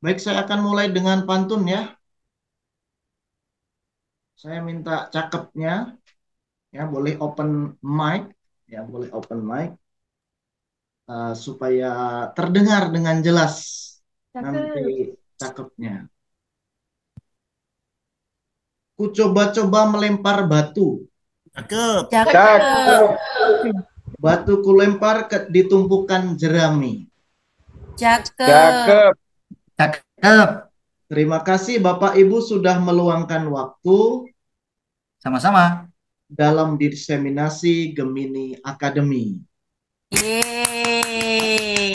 Baik, saya akan mulai dengan pantun ya. Saya minta cakepnya, ya boleh open mic, ya boleh open mic supaya terdengar dengan jelas nanti Cakep. cakepnya. Ku coba-coba melempar batu, Cakep. Cakep. Cakep, batu ku lempar di tumpukan jerami. Cakep. cakep. Cakep. Terima kasih Bapak Ibu sudah meluangkan waktu Sama-sama. dalam diseminasi Gemini Academy. Yeay.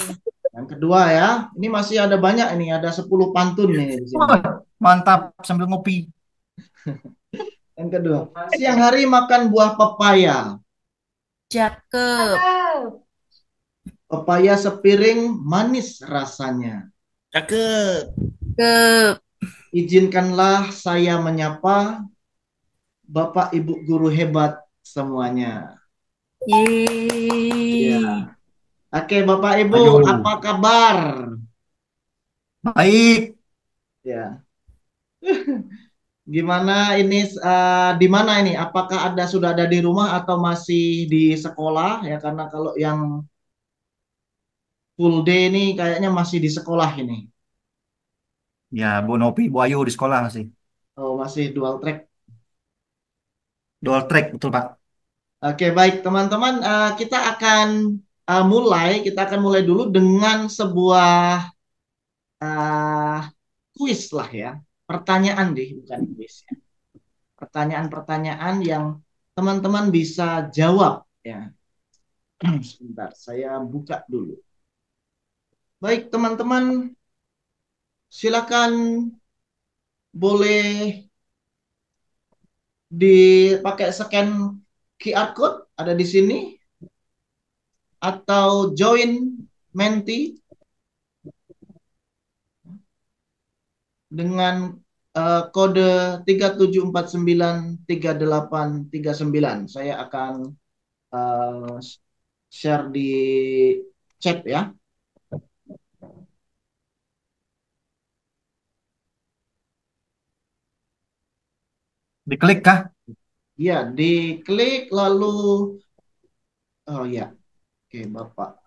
Yang kedua ya, ini masih ada banyak ini, ada 10 pantun nih di sini. Wah, mantap sambil ngopi. Yang kedua, siang hari makan buah pepaya. Cakep. Pepaya sepiring manis rasanya. Cakep. Cakep. Izinkanlah saya menyapa Bapak Ibu guru hebat semuanya. Ya. Yeay. Oke, Bapak Ibu, Maju. apa kabar? Baik. Ya. Gimana ini di mana ini? Apakah sudah ada di rumah atau masih di sekolah ya? Karena kalau yang full day ini kayaknya masih di sekolah ini. Ya, Bu Nopi, Bu Ayu di sekolah masih. Oh, masih dual track. Dual track, betul Pak. Oke, baik teman-teman, kita akan mulai dulu dengan sebuah uh, kuis lah ya. Pertanyaan deh, bukan kuis ya. Pertanyaan-pertanyaan yang teman-teman bisa jawab ya. Sebentar, saya buka dulu. Baik, teman-teman, silakan boleh dipakai scan QR code ada di sini atau join Menti dengan kode 37493839. Saya akan uh, share di chat ya. Diklik kah? Ya, diklik lalu oh ya. Oke, Bapak.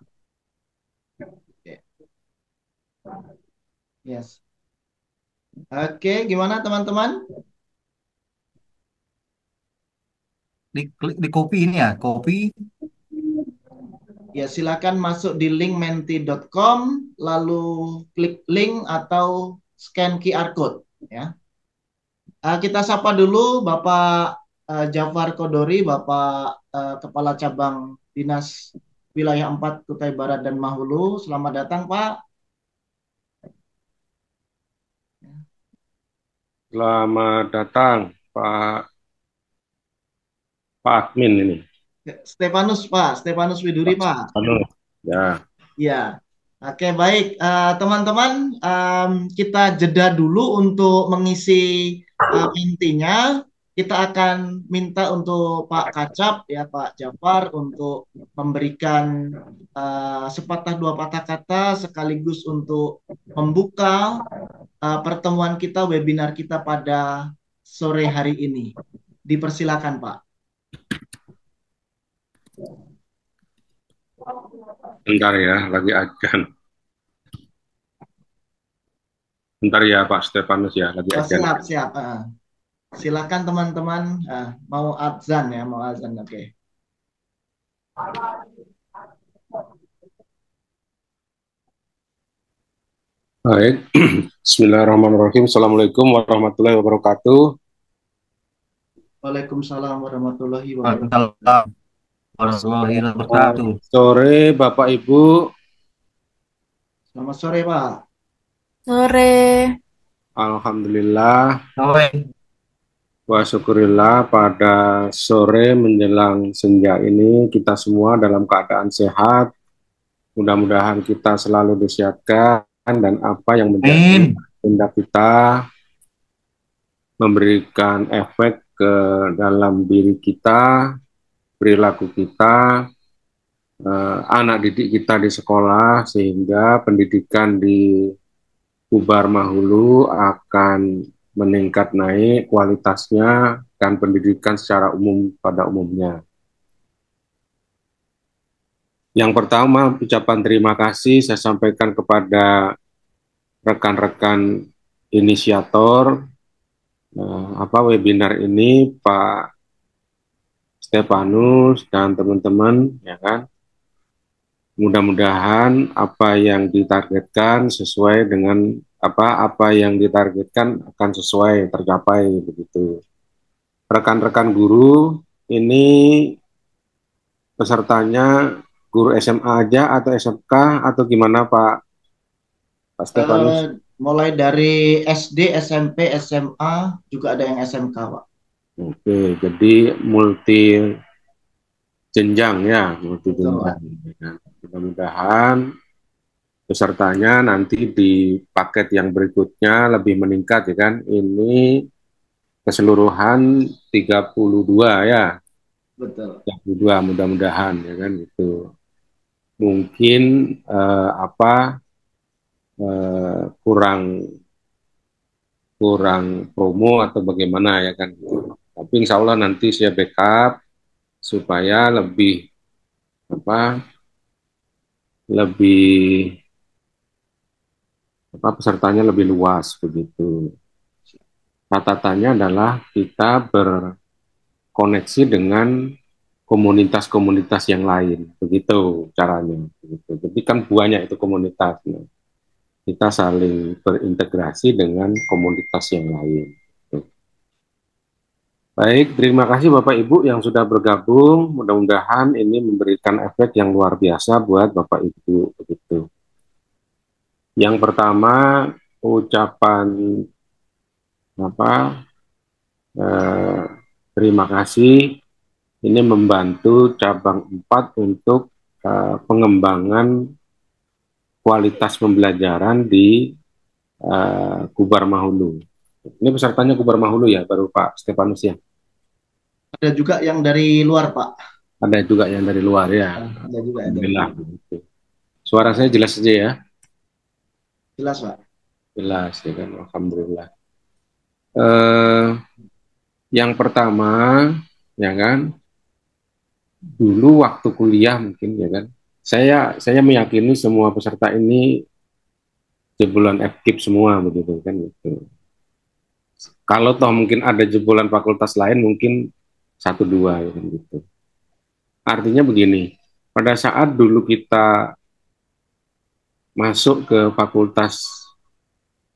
Oke. Yes. Oke, gimana teman-teman? Diklik di copy ini ya, copy. Ya, silakan masuk di link menti.com lalu klik link atau scan QR code ya. Kita sapa dulu Bapak Jafar Kodori, Bapak Kepala Cabang Dinas Wilayah 4 Kutai Barat dan Mahulu. Selamat datang, Pak. Selamat datang, Pak Admin ini. Stefanus, Pak. Stefanus Widuri, Pak Pak. Halo. Ya, Ya. Oke, baik. Teman-teman, kita jeda dulu untuk mengisi intinya. Kita akan minta untuk Pak Kacap, ya Pak Jafar, untuk memberikan sepatah dua patah kata sekaligus untuk membuka pertemuan kita, webinar kita pada sore hari ini. Dipersilakan, Pak. bentar ya, lagi ajan. Bentar ya, Pak Stefanus ya, lagi Oh, ajan. siap, siap. Silakan teman-teman, mau azan ya, mau azan, oke. Baik, Bismillahirrahmanirrahim. Assalamualaikum warahmatullahi wabarakatuh. Waalaikumsalam warahmatullahi wabarakatuh. Waalaikumsalam warahmatullahi wabarakatuh. Sore, Bapak Ibu. Selamat sore, Pak. Sore. Alhamdulillah, Sore. wa syukurillah pada sore menjelang senja ini kita semua dalam keadaan sehat. Mudah-mudahan kita selalu disiapkan dan apa yang menjadi Amin. tindak kita memberikan efek ke dalam diri kita, perilaku kita, anak didik kita di sekolah, sehingga pendidikan di Kubar Mahulu akan meningkat naik kualitasnya dan pendidikan secara umum pada umumnya. Yang pertama, ucapan terima kasih saya sampaikan kepada rekan-rekan inisiator webinar ini, Pak Stefanus dan teman-teman, ya kan. Mudah-mudahan apa yang ditargetkan sesuai dengan apa yang ditargetkan akan sesuai tercapai begitu. Rekan-rekan guru ini pesertanya guru SMA aja atau SMK atau gimana Pak Stefanus? Mulai dari SD, SMP, SMA, juga ada yang SMK, Pak. Oke, jadi multi jenjang ya, multi Betul, Pak. jenjang. Mudah-mudahan pesertanya nanti di paket yang berikutnya lebih meningkat ya kan. Ini keseluruhan 32 ya. Betul. 32 mudah-mudahan ya kan itu. Mungkin kurang promo atau bagaimana ya kan. Tapi insya Allah nanti saya backup supaya lebih pesertanya lebih luas begitu. Catatannya adalah kita berkoneksi dengan komunitas-komunitas yang lain, begitu caranya. Begitu. Jadi kan banyak itu komunitasnya. Kita saling berintegrasi dengan komunitas yang lain. Baik, terima kasih Bapak Ibu yang sudah bergabung. Mudah-mudahan ini memberikan efek yang luar biasa buat Bapak Ibu. Begitu. Yang pertama, ucapan terima kasih. Ini membantu cabang 4 untuk pengembangan kualitas pembelajaran di Kubar Mahulu. Ini pesertanya Kubar Mahulu ya, baru Pak Stefanus ya? Ada juga yang dari luar, Pak. Ada juga yang dari luar ya? Ada juga yang dari Alhamdulillah. luar. Suara saya jelas saja ya? Jelas, Pak. Jelas ya kan, Alhamdulillah. Yang pertama, ya kan, dulu waktu kuliah mungkin ya kan, saya meyakini semua peserta ini jebolan FKIP semua begitu kan gitu. Kalau toh mungkin ada jebolan fakultas lain mungkin 1-2 ya kan gitu. Artinya begini, pada saat dulu kita masuk ke fakultas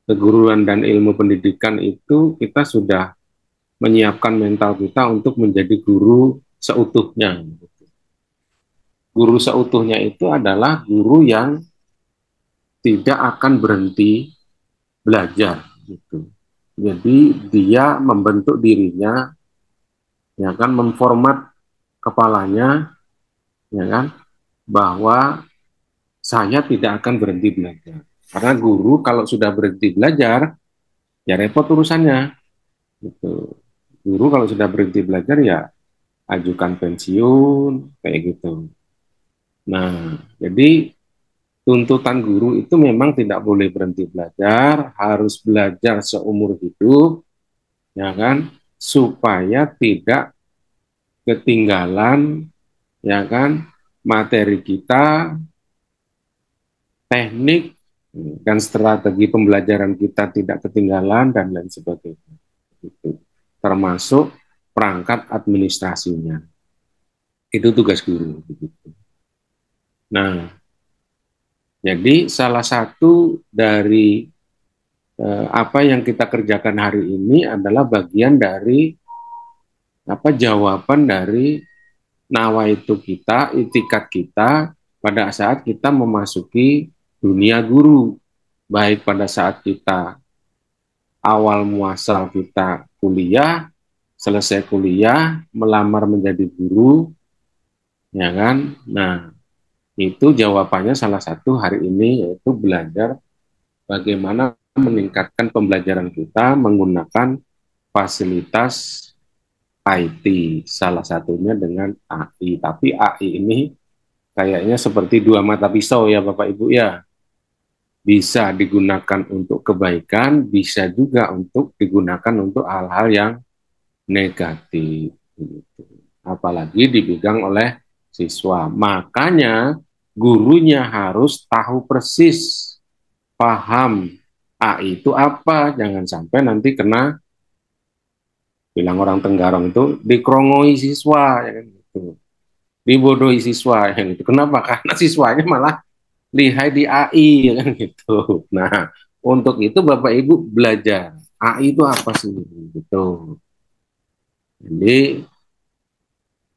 keguruan dan ilmu pendidikan itu kita sudah menyiapkan mental kita untuk menjadi guru seutuhnya. Guru seutuhnya itu adalah guru yang tidak akan berhenti belajar. Gitu. Jadi dia membentuk dirinya, ya kan, memformat kepalanya, ya kan, bahwa saya tidak akan berhenti belajar. Karena guru kalau sudah berhenti belajar, ya repot urusannya. Gitu. Guru kalau sudah berhenti belajar ya ajukan pensiun, kayak gitu. Nah, jadi tuntutan guru itu memang tidak boleh berhenti belajar, harus belajar seumur hidup, ya kan, supaya tidak ketinggalan, ya kan, materi kita, teknik dan strategi pembelajaran kita tidak ketinggalan dan lain sebagainya. Gitu. Termasuk perangkat administrasinya. Itu tugas guru. Begitu. Nah, jadi salah satu dari apa yang kita kerjakan hari ini adalah bagian dari jawaban dari nawaitu kita, itikat kita pada saat kita memasuki dunia guru, baik pada saat kita awal muasal kita kuliah, selesai kuliah, melamar menjadi guru, ya kan? Nah, itu jawabannya salah satu hari ini yaitu belajar bagaimana meningkatkan pembelajaran kita menggunakan fasilitas IT, salah satunya dengan AI. Tapi AI ini kayaknya seperti dua mata pisau ya Bapak Ibu ya. bisa digunakan untuk kebaikan, bisa juga untuk digunakan untuk hal-hal yang negatif. Gitu. Apalagi dipegang oleh siswa. Makanya gurunya harus tahu persis, paham AI itu apa. Jangan sampai nanti kena, bilang orang Tenggarong itu, dikrongoi siswa, ya kan gitu. Dibodohi siswa, ya kan gitu. Kenapa? Karena siswanya malah lihai di AI, ya kan gitu. Nah, untuk itu Bapak Ibu belajar AI itu apa sih, gitu. Jadi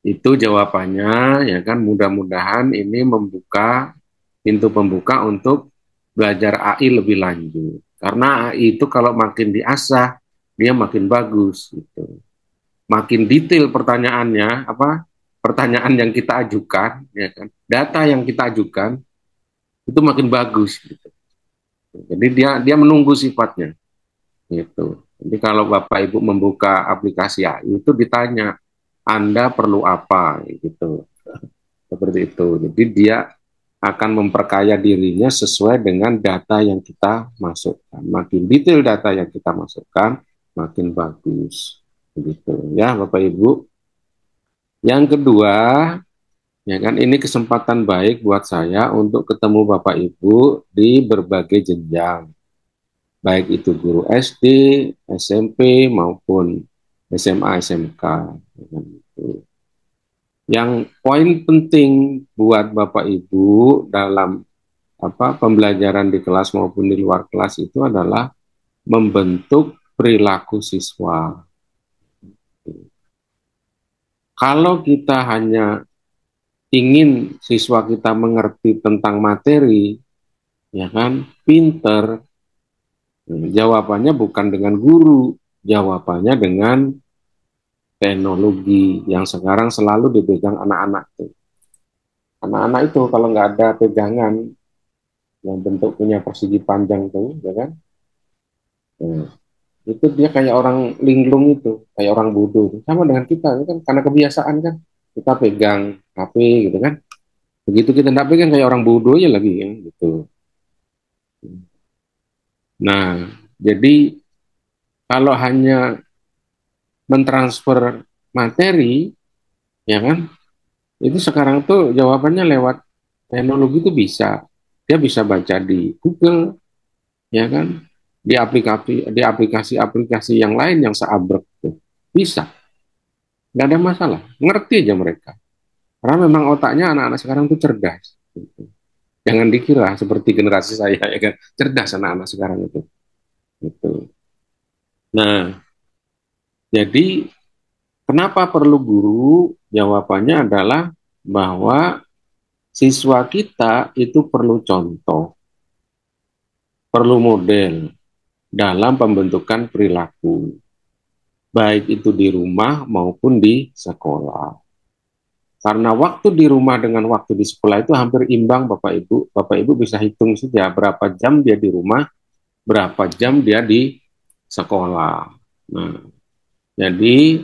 itu jawabannya, ya kan. Mudah-mudahan ini membuka pintu pembuka untuk belajar AI lebih lanjut. Karena AI itu kalau makin diasah, dia makin bagus, gitu. Makin detail pertanyaannya, apa pertanyaan yang kita ajukan, ya kan, data yang kita ajukan itu makin bagus, gitu. Jadi dia menunggu sifatnya, gitu. Jadi kalau Bapak Ibu membuka aplikasi AI itu ditanya, Anda perlu apa, gitu. Seperti itu. Jadi dia akan memperkaya dirinya sesuai dengan data yang kita masukkan. Makin detail data yang kita masukkan, makin bagus. Begitu ya Bapak Ibu. Yang kedua, ya kan, ini kesempatan baik buat saya untuk ketemu Bapak Ibu di berbagai jenjang. Baik itu guru SD, SMP maupun SMA, SMK. Ya kan, gitu. Yang poin penting buat Bapak Ibu dalam pembelajaran di kelas maupun di luar kelas itu adalah membentuk perilaku siswa. Kalau kita hanya ingin siswa kita mengerti tentang materi, ya kan, pinter, jawabannya bukan dengan guru, jawabannya dengan teknologi yang sekarang selalu dipegang anak-anak tuh. Anak-anak itu kalau nggak ada pegangan yang bentuknya persegi panjang tuh, ya kan, itu dia kayak orang linglung, itu kayak orang bodoh, sama dengan kita kan, karena kebiasaan kan kita pegang HP gitu kan, begitu kita nggak pegang kayak orang bodoh aja lagi ya, gitu. Nah, jadi kalau hanya mentransfer materi, ya kan, itu sekarang tuh jawabannya lewat teknologi itu bisa. Dia bisa baca di Google, ya kan, di aplikasi-aplikasi yang lain yang seabrek tuh. Bisa, nggak ada masalah, ngerti aja mereka. Karena memang otaknya anak-anak sekarang tuh cerdas. Gitu. Jangan dikira seperti generasi saya, ya kan, cerdas anak-anak sekarang itu. Gitu. Nah, jadi kenapa perlu guru? Jawabannya adalah bahwa siswa kita itu perlu contoh, perlu model dalam pembentukan perilaku, baik itu di rumah maupun di sekolah. Karena waktu di rumah dengan waktu di sekolah itu hampir imbang, Bapak Ibu. Bapak Ibu bisa hitung saja berapa jam dia di rumah, berapa jam dia di sekolah. Nah, jadi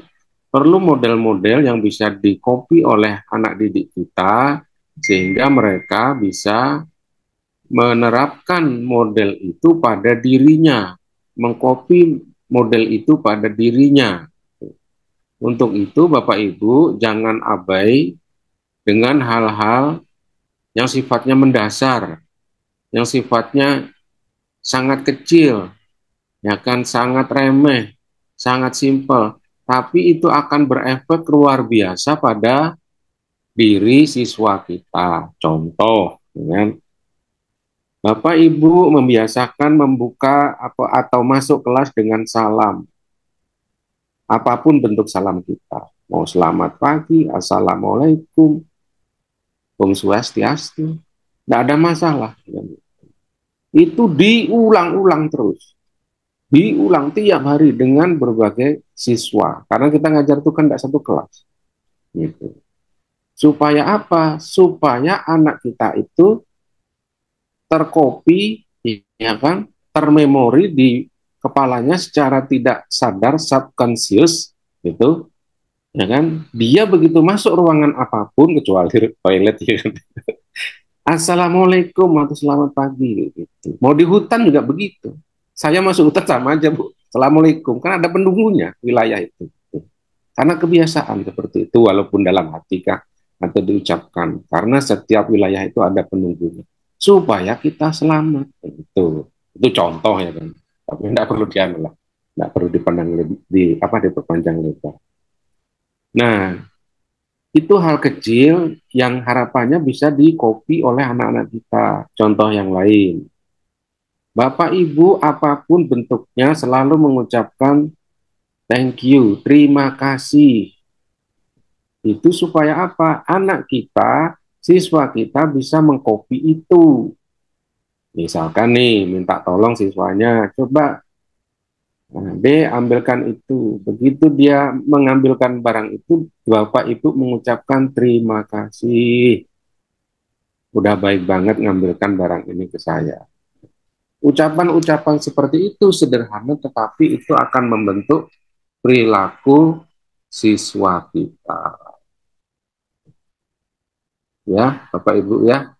perlu model-model yang bisa dikopi oleh anak didik kita, sehingga mereka bisa menerapkan model itu pada dirinya, mengkopi model itu pada dirinya. Untuk itu Bapak Ibu jangan abai dengan hal-hal yang sifatnya mendasar, yang sifatnya sangat kecil, ya kan, sangat remeh, sangat simpel, tapi itu akan berefek luar biasa pada diri siswa kita. Contoh, ya kan, Bapak Ibu membiasakan membuka atau masuk kelas dengan salam. Apapun bentuk salam kita. Mau selamat pagi, assalamualaikum, om swastiastu, tidak ada masalah. Itu diulang-ulang terus. Diulang tiap hari dengan berbagai siswa. Karena kita ngajar itu kan tidak satu kelas. Gitu. Supaya apa? Supaya anak kita itu terkopi, ya kan, termemori di kepalanya secara tidak sadar, subconscious, gitu, ya kan. Dia begitu masuk ruangan apapun kecuali toilet, ya kan, Assalamualaikum atau selamat pagi gitu. Mau di hutan juga begitu. Saya masuk hutan sama aja, Bu. Assalamualaikum, kan ada penunggunya wilayah itu. Karena kebiasaan seperti itu, walaupun dalam hati kah atau diucapkan. Karena setiap wilayah itu ada penunggunya. Supaya kita selamat. Itu contoh ya kan. Tapi tidak perlu diambil lah. Tidak perlu dipandang diperpanjang lebar. Nah, itu hal kecil yang harapannya bisa di-copy oleh anak-anak kita. Contoh yang lain. Bapak Ibu apapun bentuknya selalu mengucapkan thank you, terima kasih. Itu supaya apa? Anak kita, siswa kita bisa mengcopy itu. Misalkan nih, minta tolong siswanya, coba D ambilkan itu. Begitu dia mengambilkan barang itu, Bapak Ibu mengucapkan terima kasih. Udah baik banget ngambilkan barang ini ke saya. Ucapan-ucapan seperti itu sederhana, tetapi itu akan membentuk perilaku siswa kita. Ya, Bapak Ibu ya.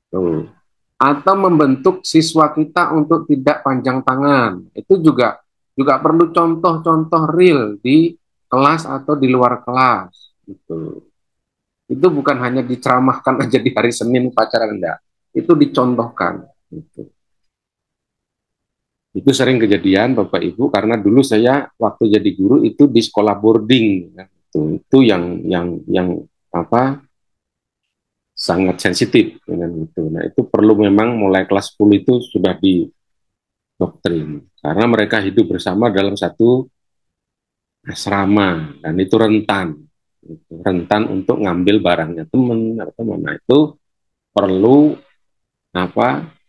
Tuh. Atau membentuk siswa kita untuk tidak panjang tangan. Itu juga perlu contoh-contoh real di kelas atau di luar kelas. Gitu. Itu bukan hanya diceramahkan aja di hari Senin upacara, enggak. Itu dicontohkan. Gitu. Itu sering kejadian Bapak Ibu karena dulu saya waktu jadi guru itu di sekolah boarding. Itu yang apa sangat sensitif dengan itu. Nah, itu perlu memang mulai kelas 10 itu sudah didoktrin karena mereka hidup bersama dalam satu asrama dan itu rentan untuk ngambil barangnya teman atau mana. Itu perlu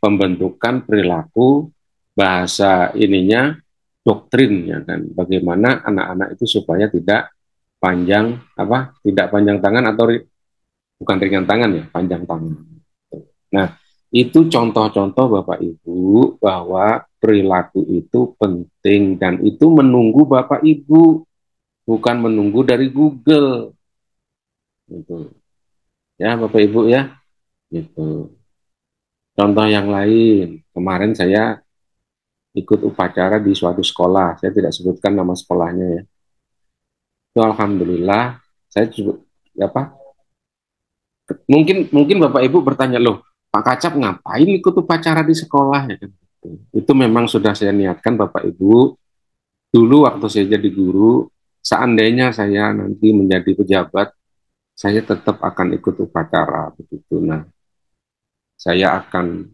pembentukan perilaku bahasa ininya doktrin ya kan, bagaimana anak-anak itu supaya tidak panjang tangan atau bukan ringan tangan ya, panjang tangan. Nah, itu contoh-contoh Bapak Ibu bahwa perilaku itu penting dan itu menunggu Bapak Ibu, bukan menunggu dari Google. Gitu. Ya Bapak Ibu ya. Gitu. Contoh yang lain, kemarin saya ikut upacara di suatu sekolah, saya tidak sebutkan nama sekolahnya ya. Itu alhamdulillah, saya mungkin Bapak Ibu bertanya, loh Pak Kacap ngapain ikut upacara di sekolah ya kan? Itu memang sudah saya niatkan Bapak Ibu, dulu waktu saya jadi guru, seandainya saya nanti menjadi pejabat, saya tetap akan ikut upacara begitu. Nah, saya akan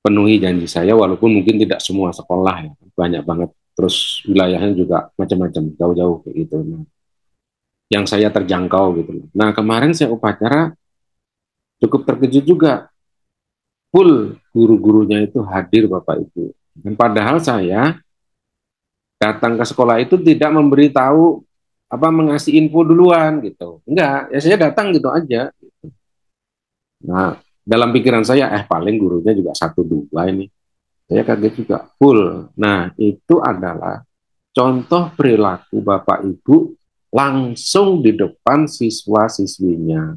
penuhi janji saya walaupun mungkin tidak semua sekolah ya, banyak banget, terus wilayahnya juga macam-macam, jauh-jauh kayak gitu. Nah, yang saya terjangkau gitu. Nah, kemarin saya upacara cukup terkejut juga, full guru-gurunya itu hadir Bapak Ibu. Dan padahal saya datang ke sekolah itu tidak memberitahu mengasih info duluan gitu. Enggak, ya saya datang gitu aja. Nah, dalam pikiran saya, paling gurunya juga 1-2 ini. Saya kaget juga, full. Nah, itu adalah contoh perilaku Bapak Ibu langsung di depan siswa-siswinya.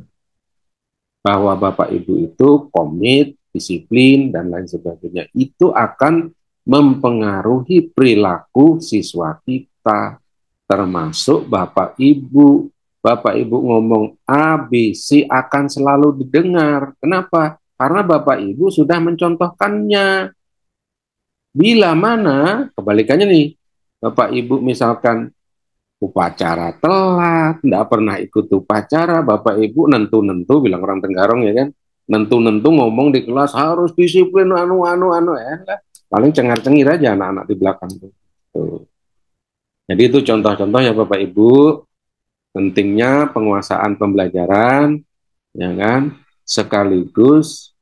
Bahwa Bapak Ibu itu komit, disiplin, dan lain sebagainya. Itu akan mempengaruhi perilaku siswa kita. Termasuk Bapak Ibu. Bapak Ibu ngomong A, B, C akan selalu didengar. Kenapa? Karena Bapak Ibu sudah mencontohkannya. Bila mana, kebalikannya nih, Bapak Ibu misalkan upacara telat, tidak pernah ikut upacara, Bapak Ibu nentu-nentu, bilang orang Tenggarong ya kan, nentu-nentu ngomong di kelas harus disiplin, paling cengar-cengir aja anak-anak di belakang tuh. Jadi itu contoh-contoh ya Bapak Ibu, pentingnya penguasaan pembelajaran, ya kan, sekaligus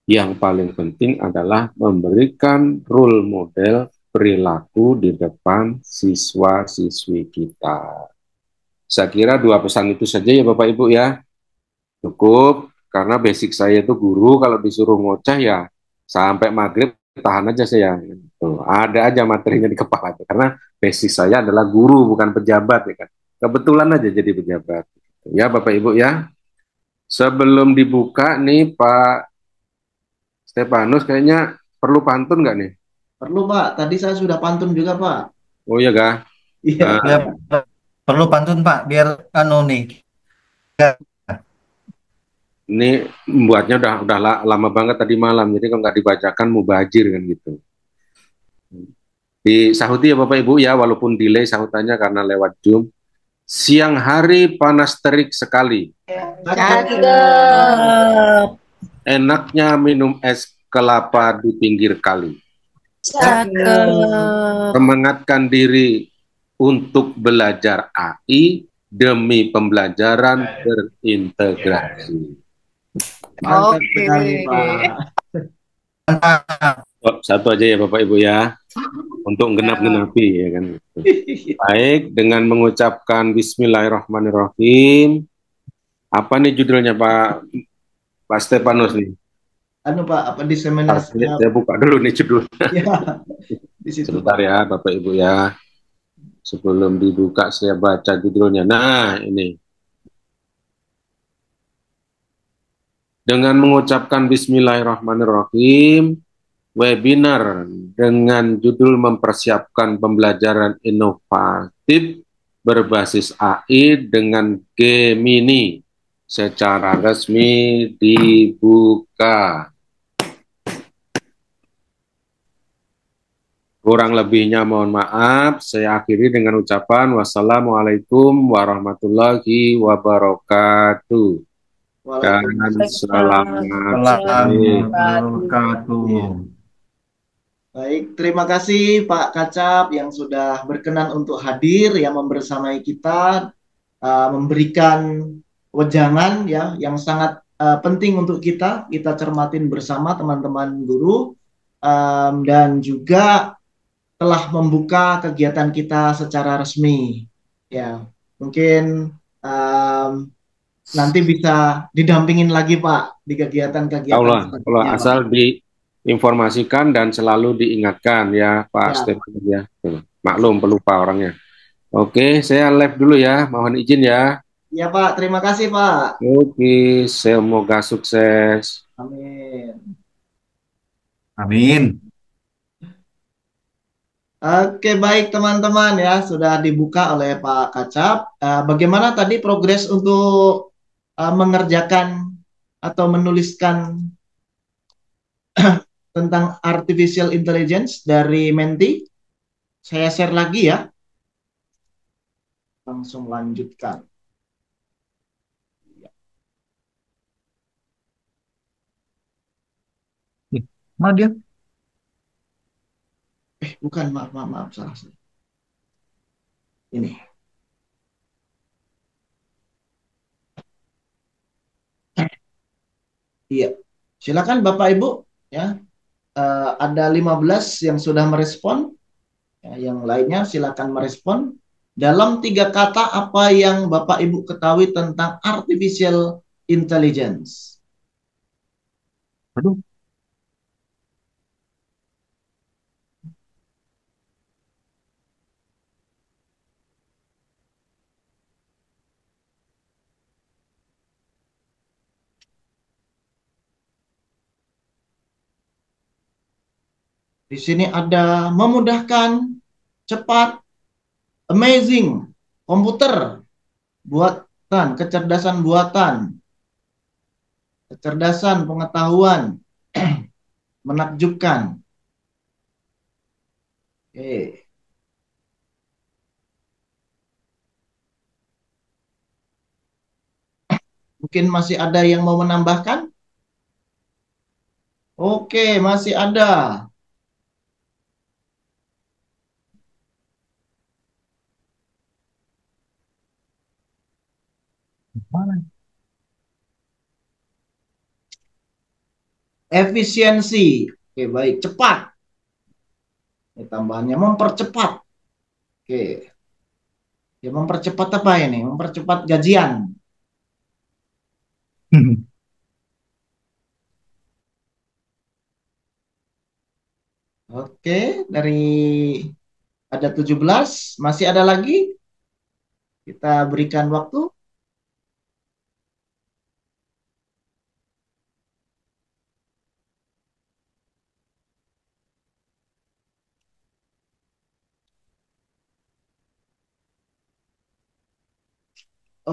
yang paling penting adalah memberikan role model perilaku di depan siswa-siswi kita. Saya kira 2 pesan itu saja ya Bapak Ibu ya. Cukup, karena basic saya itu guru, kalau disuruh ngoceh ya sampai maghrib tahan aja saya. Tuh, ada aja materinya di kepala. Karena basic saya adalah guru, bukan pejabat ya kan. Kebetulan aja jadi pejabat. Ya Bapak Ibu ya. Sebelum dibuka nih Pak Stefanus kayaknya perlu pantun nggak nih? Perlu, Pak. Tadi saya sudah pantun juga, Pak. Oh iya kah? Nah, Iya. Ya, perlu pantun Pak, biar anu nih. Ya, ini membuatnya udah lama banget tadi malam, jadi kalau nggak dibacakan mubazir kan gitu. Disahuti ya Bapak Ibu ya, walaupun delay sahutannya karena lewat Zoom. Siang hari panas terik sekali, Cakep. Cakep. enaknya minum es kelapa di pinggir kali. Cakep. Cakep. Semangatkan diri untuk belajar AI demi pembelajaran berintegrasi. Mantap Oke. sekali, Pak. mantap. Oh, satu aja ya Bapak Ibu ya, untuk genap-genapi ya kan. Baik, dengan mengucapkan Bismillahirrahmanirrahim. Apa nih judulnya Pak Stefanus nih? Anu, Pak, apa Bentar, diseminasi? saya buka dulu nih judul. Ya, di situ, Sebentar Pak. ya Bapak Ibu ya. Sebelum dibuka saya baca judulnya. Nah, ini. Dengan mengucapkan Bismillahirrahmanirrahim, webinar dengan judul mempersiapkan pembelajaran inovatif berbasis AI dengan Gemini secara resmi dibuka. Kurang lebihnya mohon maaf, saya akhiri dengan ucapan wassalamualaikum warahmatullahi wabarakatuh. Dan selamat sore. Assalamualaikum wabarakatuh. Iya. Baik, terima kasih Pak Kacap yang sudah berkenan untuk hadir, yang membersamai kita, memberikan wejangan ya yang sangat penting untuk kita cermatin bersama teman-teman guru. Dan juga telah membuka kegiatan kita secara resmi. Ya, mungkin nanti bisa didampingin lagi Pak di kegiatan-kegiatan Allah, Allah selanjutnya, Pak. asal diinformasikan dan selalu diingatkan ya Pak Ya, Stefan ya. Maklum pelupa orangnya. Oke, saya live dulu ya. Mohon izin ya. ya Pak. Terima kasih Pak. Oke, semoga sukses. Amin. Amin. Oke, baik teman-teman ya, sudah dibuka oleh Pak Kacap. Bagaimana tadi progres untuk mengerjakan atau menuliskan tentang artificial intelligence dari Menti? Saya share lagi ya. Langsung lanjutkan. Mana dia? Bukan, maaf, salah. Ini. Iya. Silakan Bapak Ibu ya. Ada 15 yang sudah merespon. Ya, yang lainnya silakan merespon. Dalam 3 kata apa yang Bapak Ibu ketahui tentang artificial intelligence? Aduh, Di sini ada memudahkan, cepat, amazing, komputer, buatan, kecerdasan buatan, kecerdasan pengetahuan, menakjubkan. Oke. Mungkin masih ada yang mau menambahkan? Oke, masih ada. mana? Efisiensi. Oke, baik. Cepat. Ini tambahannya mempercepat. Oke. Ya, mempercepat apa ini? Mempercepat gajian. Oke, dari ada 17, masih ada lagi? Kita berikan waktu.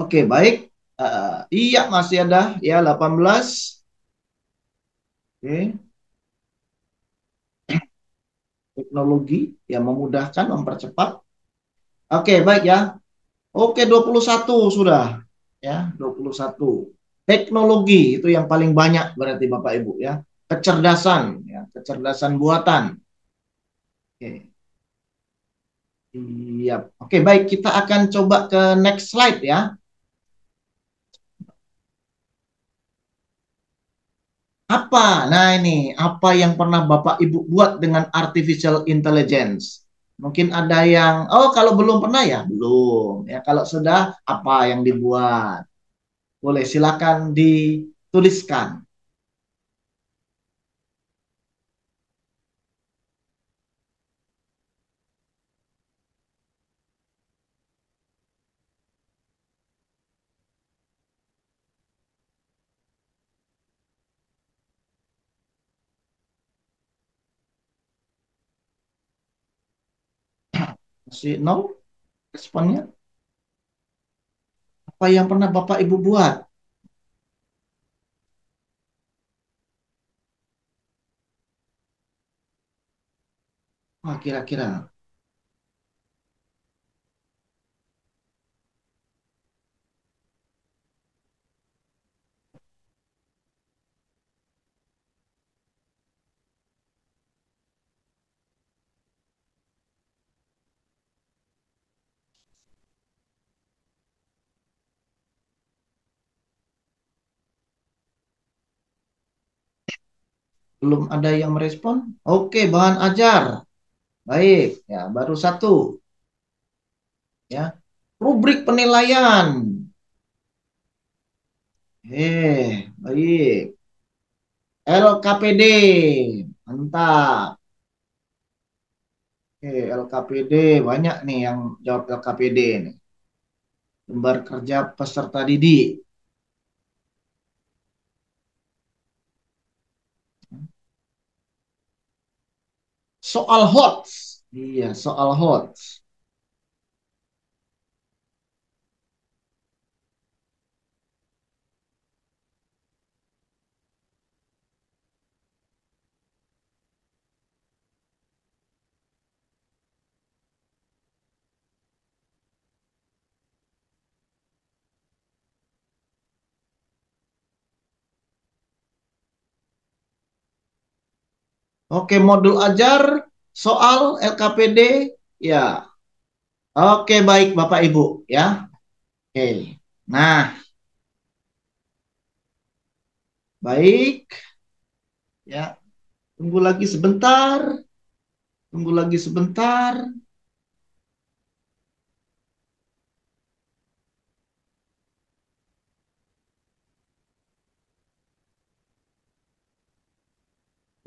Oke, baik. Iya, masih ada ya 18. Oke, teknologi yang memudahkan, mempercepat. Oke, baik ya. Oke, 21 sudah. Ya, 21. Teknologi itu yang paling banyak berarti Bapak Ibu ya. Kecerdasan ya, kecerdasan buatan. Oke. Iya. Oke, baik, kita akan coba ke next slide ya. Apa? Nah, ini apa yang pernah Bapak Ibu buat dengan artificial intelligence? Mungkin ada yang, oh kalau belum pernah ya, belum. Ya, kalau sudah, apa yang dibuat? Boleh silakan dituliskan. Masih nol responnya? Apa yang pernah Bapak Ibu buat? Wah, kira-kira. Belum ada yang merespon? Oke, bahan ajar. Baik, ya baru satu. Ya, rubrik penilaian. Baik. LKPD. Mantap. Oke, LKPD. Banyak nih yang jawab LKPD nih. Lembar kerja peserta didik. Soal HOTS. Iya, soal HOTS. Oke, modul ajar soal LKPD. Ya. Oke, baik Bapak Ibu ya. Oke. Nah, baik ya. Tunggu lagi sebentar. Tunggu lagi sebentar.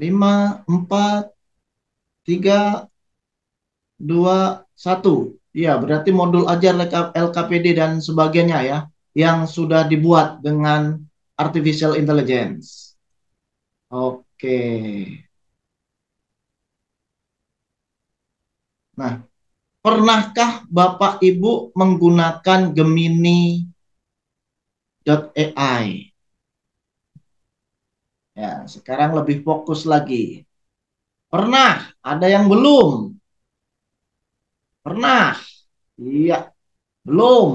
Lima, empat, tiga, dua, satu. Iya, berarti modul ajar LKPD dan sebagainya ya, yang sudah dibuat dengan artificial intelligence. Oke. Nah, pernahkah Bapak Ibu menggunakan Gemini.ai? Ya, sekarang lebih fokus lagi. Pernah? Ada yang belum? Pernah? Iya, belum.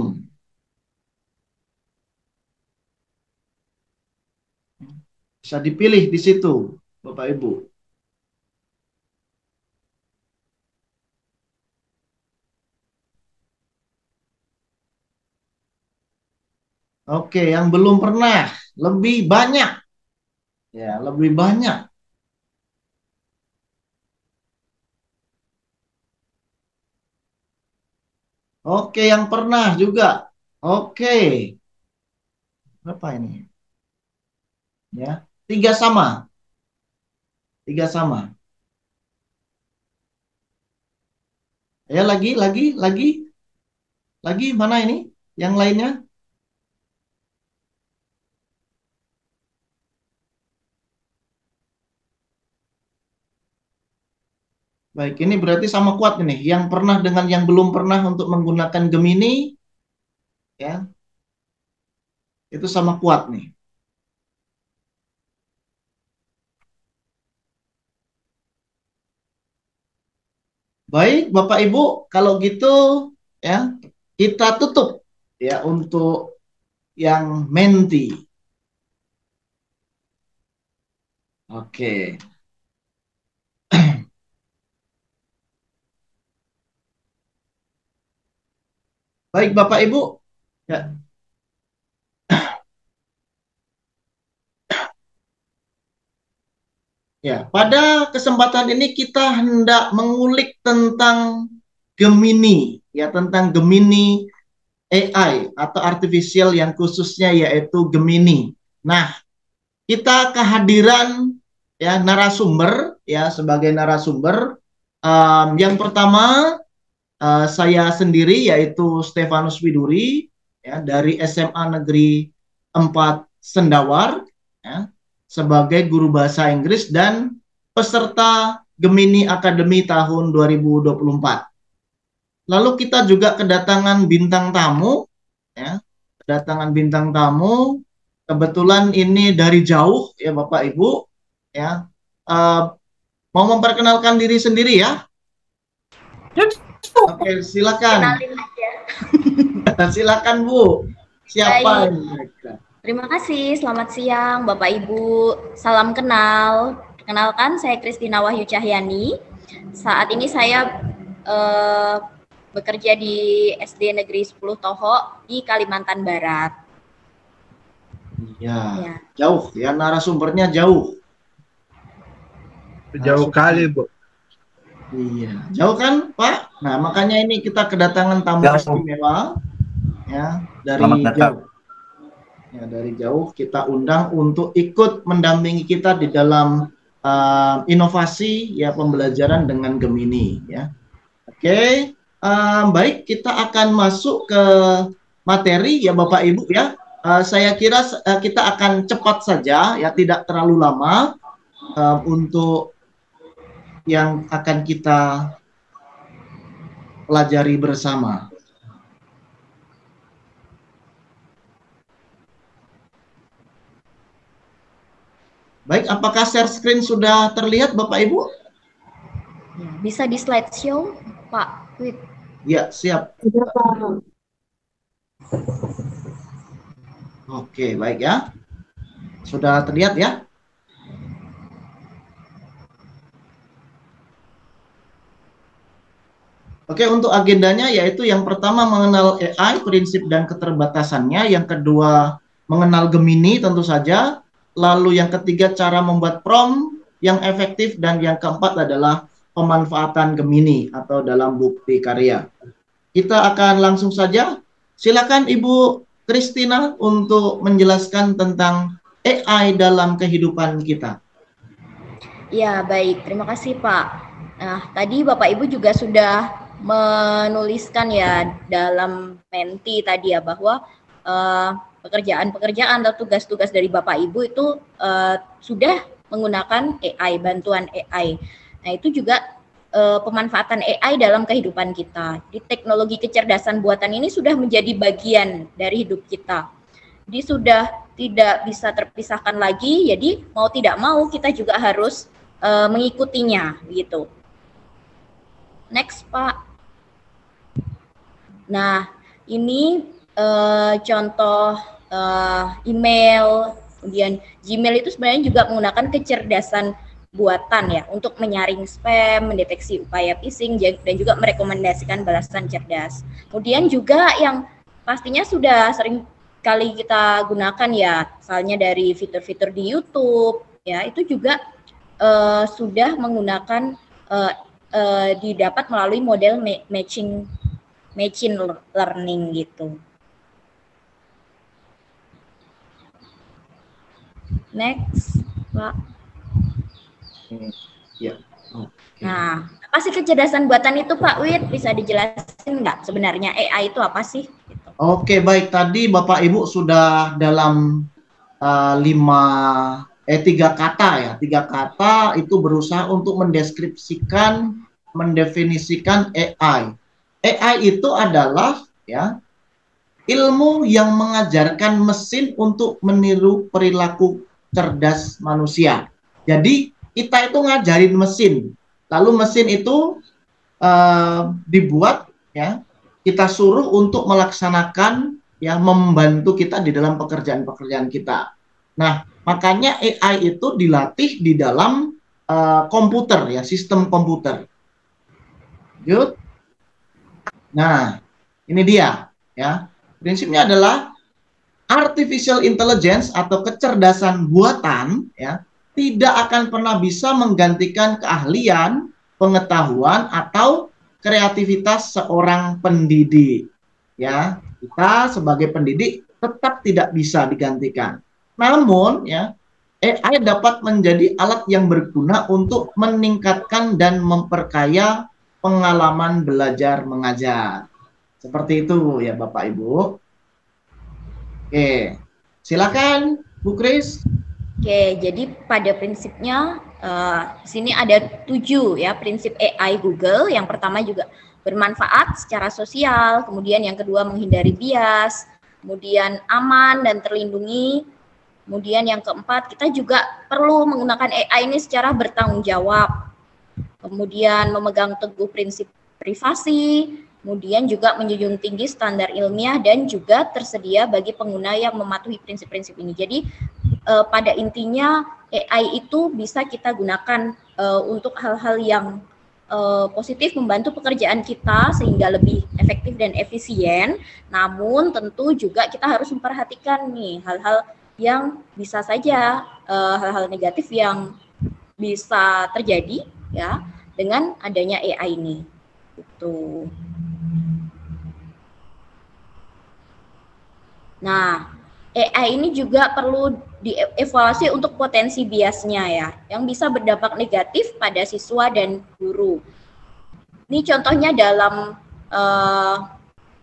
Bisa dipilih di situ, Bapak Ibu. Oke, yang belum pernah, lebih banyak. Ya, lebih banyak. Oke, yang pernah juga. Oke, berapa ini? Ya, tiga sama. Tiga sama. Ya, lagi. Mana ini? Yang lainnya? Baik, ini berarti sama kuat ini. Yang pernah dengan yang belum pernah untuk menggunakan Gemini, ya. Itu sama kuat nih. Baik, Bapak Ibu, kalau gitu ya kita tutup ya untuk yang menti. Oke. Baik, Bapak Ibu. Ya, ya, pada kesempatan ini kita hendak mengulik tentang Gemini, ya tentang Gemini AI atau artificial yang khususnya yaitu Gemini. Nah, kita kehadiran ya narasumber ya sebagai narasumber. Yang pertama saya sendiri yaitu Stefanus Widuri ya dari SMA Negeri 4 Sendawar ya, sebagai guru bahasa Inggris dan peserta Gemini Academy tahun 2024. Lalu kita juga kedatangan bintang tamu ya, kedatangan bintang tamu kebetulan ini dari jauh ya Bapak Ibu ya. Mau memperkenalkan diri sendiri ya? Oke, silakan. Kenalin aja. Silakan Bu. Siapa Baik. ini mereka? Terima kasih. Selamat siang Bapak Ibu. Salam kenal. Perkenalkan saya Kristina Wahyu Cahyani. Saat ini saya bekerja di SD Negeri 10 Toho di Kalimantan Barat. Ya, Ya. jauh ya narasumbernya jauh. Jauh kali, Bu. Iya, jauh kan, Pak? Nah, makanya ini kita kedatangan tamu Jauh. istimewa ya dari Selamat datang. jauh. Ya, dari jauh kita undang untuk ikut mendampingi kita di dalam inovasi ya pembelajaran dengan Gemini ya. Oke, baik kita akan masuk ke materi ya Bapak Ibu ya. Saya kira kita akan cepat saja ya, tidak terlalu lama untuk yang akan kita pelajari bersama. Baik, apakah share screen sudah terlihat Bapak Ibu? Ya, bisa di slideshow, Pak Wid. Ya, siap. Oke, baik ya. Sudah terlihat ya? Oke, untuk agendanya yaitu yang pertama mengenal AI, prinsip dan keterbatasannya, yang kedua mengenal Gemini tentu saja, lalu yang ketiga cara membuat prompt yang efektif, dan yang keempat adalah pemanfaatan Gemini atau dalam bukti karya. Kita akan langsung saja. Silakan Ibu Kristina untuk menjelaskan tentang AI dalam kehidupan kita. Ya, baik. Terima kasih, Pak. Nah, tadi Bapak Ibu juga sudah menuliskan ya dalam menti tadi ya bahwa pekerjaan-pekerjaan atau tugas-tugas dari Bapak Ibu itu sudah menggunakan AI, bantuan AI. Nah, itu juga pemanfaatan AI dalam kehidupan kita. Di teknologi kecerdasan buatan ini sudah menjadi bagian dari hidup kita. Jadi sudah tidak bisa terpisahkan lagi. Jadi mau tidak mau kita juga harus mengikutinya gitu. Next, Pak. Nah, ini contoh email, kemudian Gmail itu sebenarnya juga menggunakan kecerdasan buatan ya untuk menyaring spam, mendeteksi upaya phishing, dan juga merekomendasikan balasan cerdas. Kemudian juga yang pastinya sudah sering kali kita gunakan ya, misalnya dari fitur-fitur di YouTube ya, itu juga sudah menggunakan didapat melalui model machine learning gitu. Next, Pak. Ya. Okay. Nah, apa sih kecerdasan buatan itu, Pak Wid? Bisa dijelasin nggak sebenarnya AI itu apa sih? Gitu. Oke, baik. Tadi Bapak Ibu sudah dalam tiga kata ya. Tiga kata itu berusaha untuk mendeskripsikan, mendefinisikan AI. AI itu adalah ya ilmu yang mengajarkan mesin untuk meniru perilaku cerdas manusia. Jadi kita itu ngajarin mesin, lalu mesin itu dibuat ya, kita suruh untuk melaksanakan ya, membantu kita di dalam pekerjaan-pekerjaan kita. Nah, makanya AI itu dilatih di dalam komputer ya, sistem komputer. Good. Nah, ini dia ya. Prinsipnya adalah artificial intelligence atau kecerdasan buatan ya, tidak akan pernah bisa menggantikan keahlian, pengetahuan atau kreativitas seorang pendidik. Ya, kita sebagai pendidik tetap tidak bisa digantikan. Namun ya, AI dapat menjadi alat yang berguna untuk meningkatkan dan memperkaya pengalaman belajar mengajar. Seperti itu ya Bapak Ibu. Oke, silakan Bu Kris. Oke, jadi pada prinsipnya di sini ada 7 ya prinsip AI Google. Yang pertama juga bermanfaat secara sosial, kemudian yang kedua menghindari bias, kemudian aman dan terlindungi. Kemudian yang keempat, kita juga perlu menggunakan AI ini secara bertanggung jawab. Kemudian memegang teguh prinsip privasi, kemudian juga menjunjung tinggi standar ilmiah dan juga tersedia bagi pengguna yang mematuhi prinsip-prinsip ini. Jadi pada intinya AI itu bisa kita gunakan untuk hal-hal yang positif, membantu pekerjaan kita sehingga lebih efektif dan efisien. Namun tentu juga kita harus memperhatikan nih hal-hal yang bisa saja hal-hal negatif yang bisa terjadi ya dengan adanya AI ini. Gitu. Nah, AI ini juga perlu dievaluasi untuk potensi biasnya ya, yang bisa berdampak negatif pada siswa dan guru. Ini contohnya dalam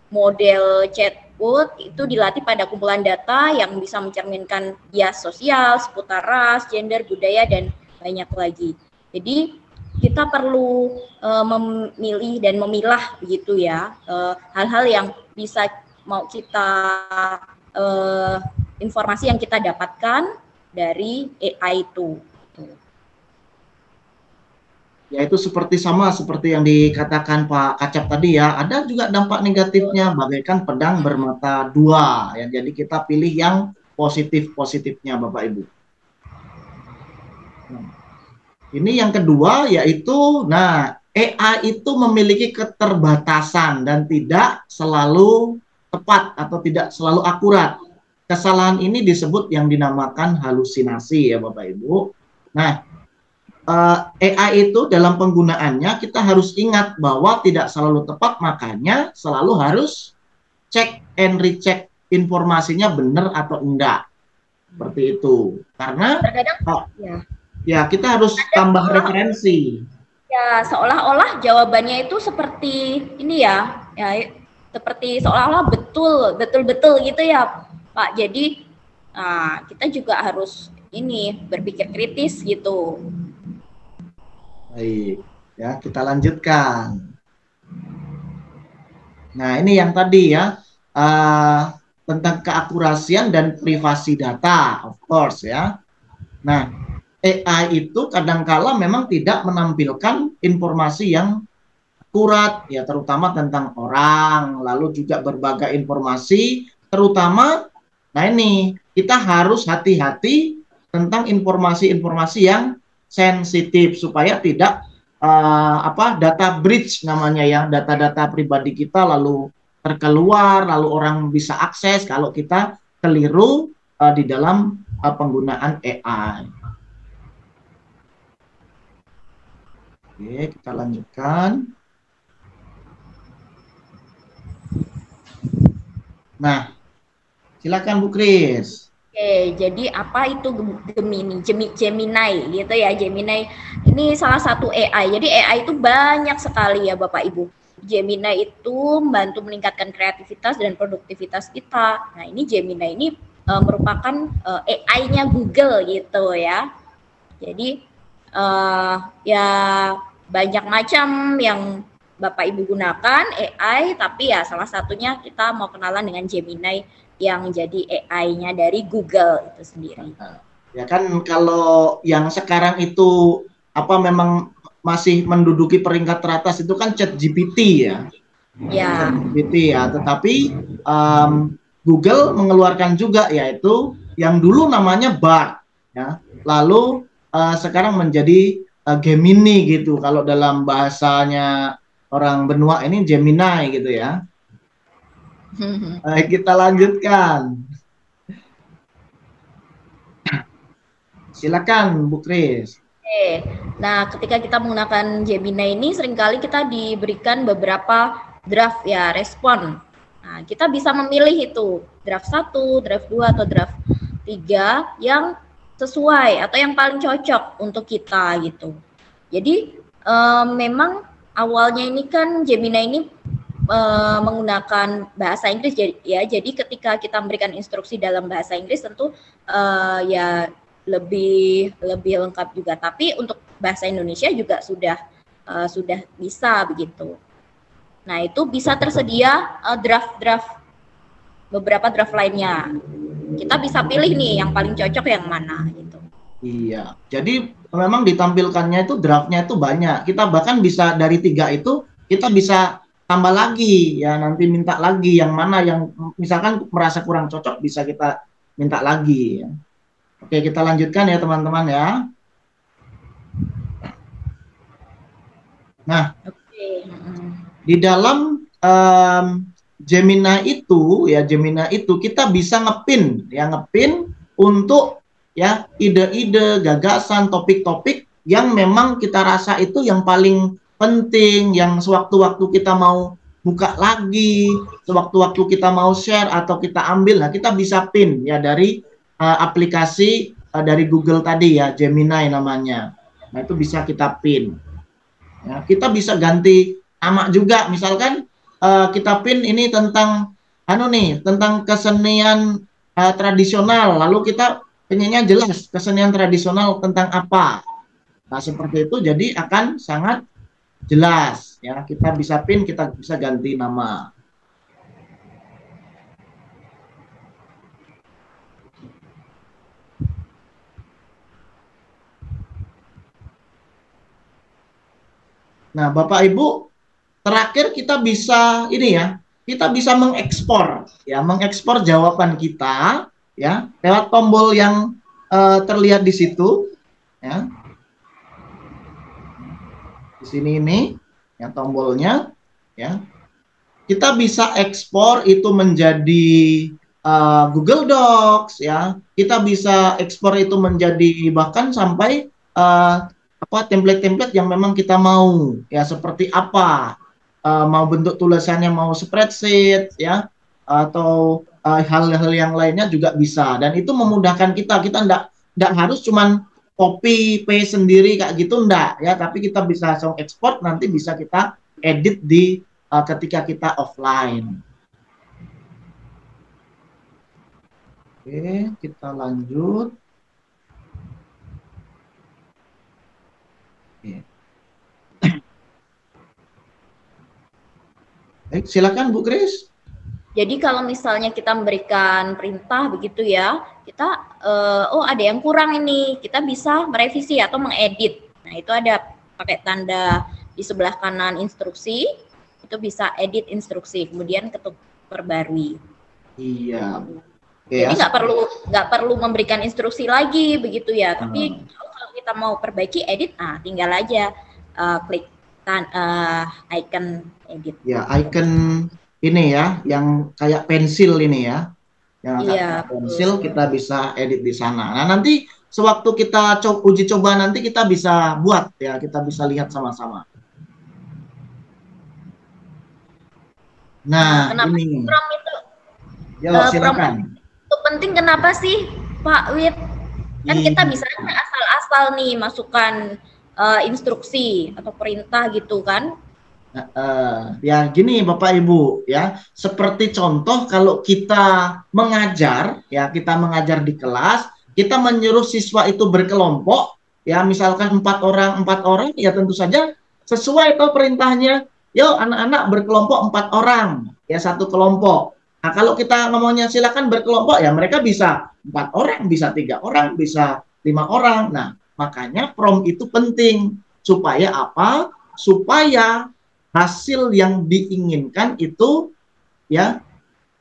model chatbot itu dilatih pada kumpulan data yang bisa mencerminkan bias sosial seputar ras, gender, budaya, dan banyak lagi. Jadi kita perlu memilih dan memilah begitu ya hal-hal yang bisa mau kita informasi yang kita dapatkan dari AI itu. Ya itu seperti yang dikatakan Pak Kacap tadi ya, ada juga dampak negatifnya bagaikan pedang bermata dua ya. Jadi kita pilih yang positifnya Bapak Ibu. Ini yang kedua yaitu, AI itu memiliki keterbatasan dan tidak selalu tepat atau tidak selalu akurat. Kesalahan ini disebut yang dinamakan halusinasi ya Bapak Ibu. Nah, AI itu dalam penggunaannya kita harus ingat bahwa tidak selalu tepat, makanya selalu harus cek and recheck informasinya benar atau enggak. Seperti itu. Karena ya kita harus tambah referensi. Ya, seolah-olah jawabannya itu seperti ini ya seperti seolah-olah betul-betul gitu ya Pak. Jadi kita juga harus berpikir kritis gitu. Baik, ya kita lanjutkan. Nah ini yang tadi ya tentang keakurasian dan privasi data, of course ya. Nah AI itu kadangkala memang tidak menampilkan informasi yang akurat ya, terutama tentang orang, lalu juga berbagai informasi, terutama ini kita harus hati-hati tentang informasi-informasi yang sensitif supaya tidak data breach namanya ya, data-data pribadi kita lalu terkeluar, lalu orang bisa akses kalau kita keliru di dalam penggunaan AI. Oke, kita lanjutkan. Nah, silakan Bu Kris. Oke, jadi apa itu Gemini gitu ya. Gemini ini salah satu AI. Jadi AI itu banyak sekali ya Bapak Ibu. Gemini itu membantu meningkatkan kreativitas dan produktivitas kita. Nah, ini Gemini ini merupakan AI-nya Google gitu ya. Jadi ya banyak macam yang Bapak Ibu gunakan AI, tapi ya salah satunya kita mau kenalan dengan Gemini yang jadi AI-nya dari Google itu sendiri. Ya kan kalau yang sekarang itu memang masih menduduki peringkat teratas itu kan ChatGPT ya. Ya. ChatGPT ya, tetapi Google mengeluarkan juga yaitu yang dulu namanya Bard ya. Lalu sekarang menjadi Gemini gitu. Kalau dalam bahasanya orang benua ini Gemini gitu ya. Kita lanjutkan. Silakan Bu Kris. Oke. Nah, ketika kita menggunakan Gemini ini seringkali kita diberikan beberapa draft ya, respon. Nah, kita bisa memilih itu draft 1, draft 2 atau draft 3 yang sesuai atau yang paling cocok untuk kita gitu. Jadi memang awalnya ini kan Gemini ini menggunakan bahasa Inggris ya. Jadi ketika kita memberikan instruksi dalam bahasa Inggris tentu ya lebih lengkap juga. Tapi untuk bahasa Indonesia juga sudah bisa begitu. Nah, itu bisa tersedia beberapa draft lainnya. Kita bisa pilih nih yang paling cocok yang mana gitu. Iya, jadi memang ditampilkannya itu draftnya itu banyak. Kita bahkan bisa dari 3 itu kita bisa tambah lagi ya, nanti minta lagi yang mana yang misalkan merasa kurang cocok bisa kita minta lagi ya. Oke, kita lanjutkan ya teman-teman ya. Nah, di dalam Gemini itu kita bisa ngepin untuk ya ide-ide, gagasan, topik-topik yang memang kita rasa itu yang paling penting, yang sewaktu-waktu kita mau buka lagi, sewaktu-waktu kita mau share atau kita ambil, nah kita bisa pin ya dari aplikasi dari Google tadi ya, Gemini namanya. Nah, itu bisa kita pin. Ya, kita bisa ganti nama juga, misalkan kita pin ini tentang tentang kesenian tradisional, lalu kita pengennya jelas kesenian tradisional tentang apa. Nah, seperti itu jadi akan sangat jelas ya, kita bisa pin, kita bisa ganti nama. Nah, Bapak Ibu, terakhir kita bisa kita bisa mengekspor jawaban kita ya lewat tombol yang terlihat di situ ya. Di sini ini ya tombolnya ya. Kita bisa ekspor itu menjadi Google Docs ya. Kita bisa ekspor itu menjadi bahkan sampai template-template yang memang kita mau ya, seperti apa mau bentuk tulisannya, mau spreadsheet ya, atau hal-hal yang lainnya juga bisa, dan itu memudahkan kita ndak harus cuman copy paste sendiri kayak gitu, ndak ya, tapi kita bisa langsung ekspor, nanti bisa kita edit di ketika kita offline. Oke, kita lanjut. Baik, silakan Bu Kris. Jadi kalau misalnya kita memberikan perintah begitu ya, kita ada yang kurang ini, kita bisa merevisi atau mengedit. Nah, itu ada pakai tanda di sebelah kanan instruksi, itu bisa edit instruksi, kemudian ketuk perbarui. Iya. Jadi nggak perlu memberikan instruksi lagi begitu ya, tapi kalau kita mau perbaiki edit, tinggal aja klik icon edit. Ya, icon ini ya, yang kayak pensil ini ya. Yang kayak pensil kita bisa edit di sana. Nah, nanti sewaktu kita uji coba nanti kita bisa buat ya, kita bisa lihat sama-sama. Nah, kenapa ini. Prompt itu? Ya, silakan. Itu penting kenapa sih, Pak Wid? Kan kita bisa asal-asal nih masukkan instruksi atau perintah gitu kan? Ya gini Bapak Ibu ya, seperti contoh kalau kita mengajar ya, kita mengajar di kelas, kita menyuruh siswa itu berkelompok ya, misalkan 4 orang ya, tentu saja sesuai atau perintahnya yuk anak-anak berkelompok 4 orang, ya satu kelompok. Nah, kalau kita ngomongnya silakan berkelompok, ya mereka bisa 4 orang, bisa 3 orang, bisa 5 orang. Nah, makanya prom itu penting supaya apa? Supaya hasil yang diinginkan itu ya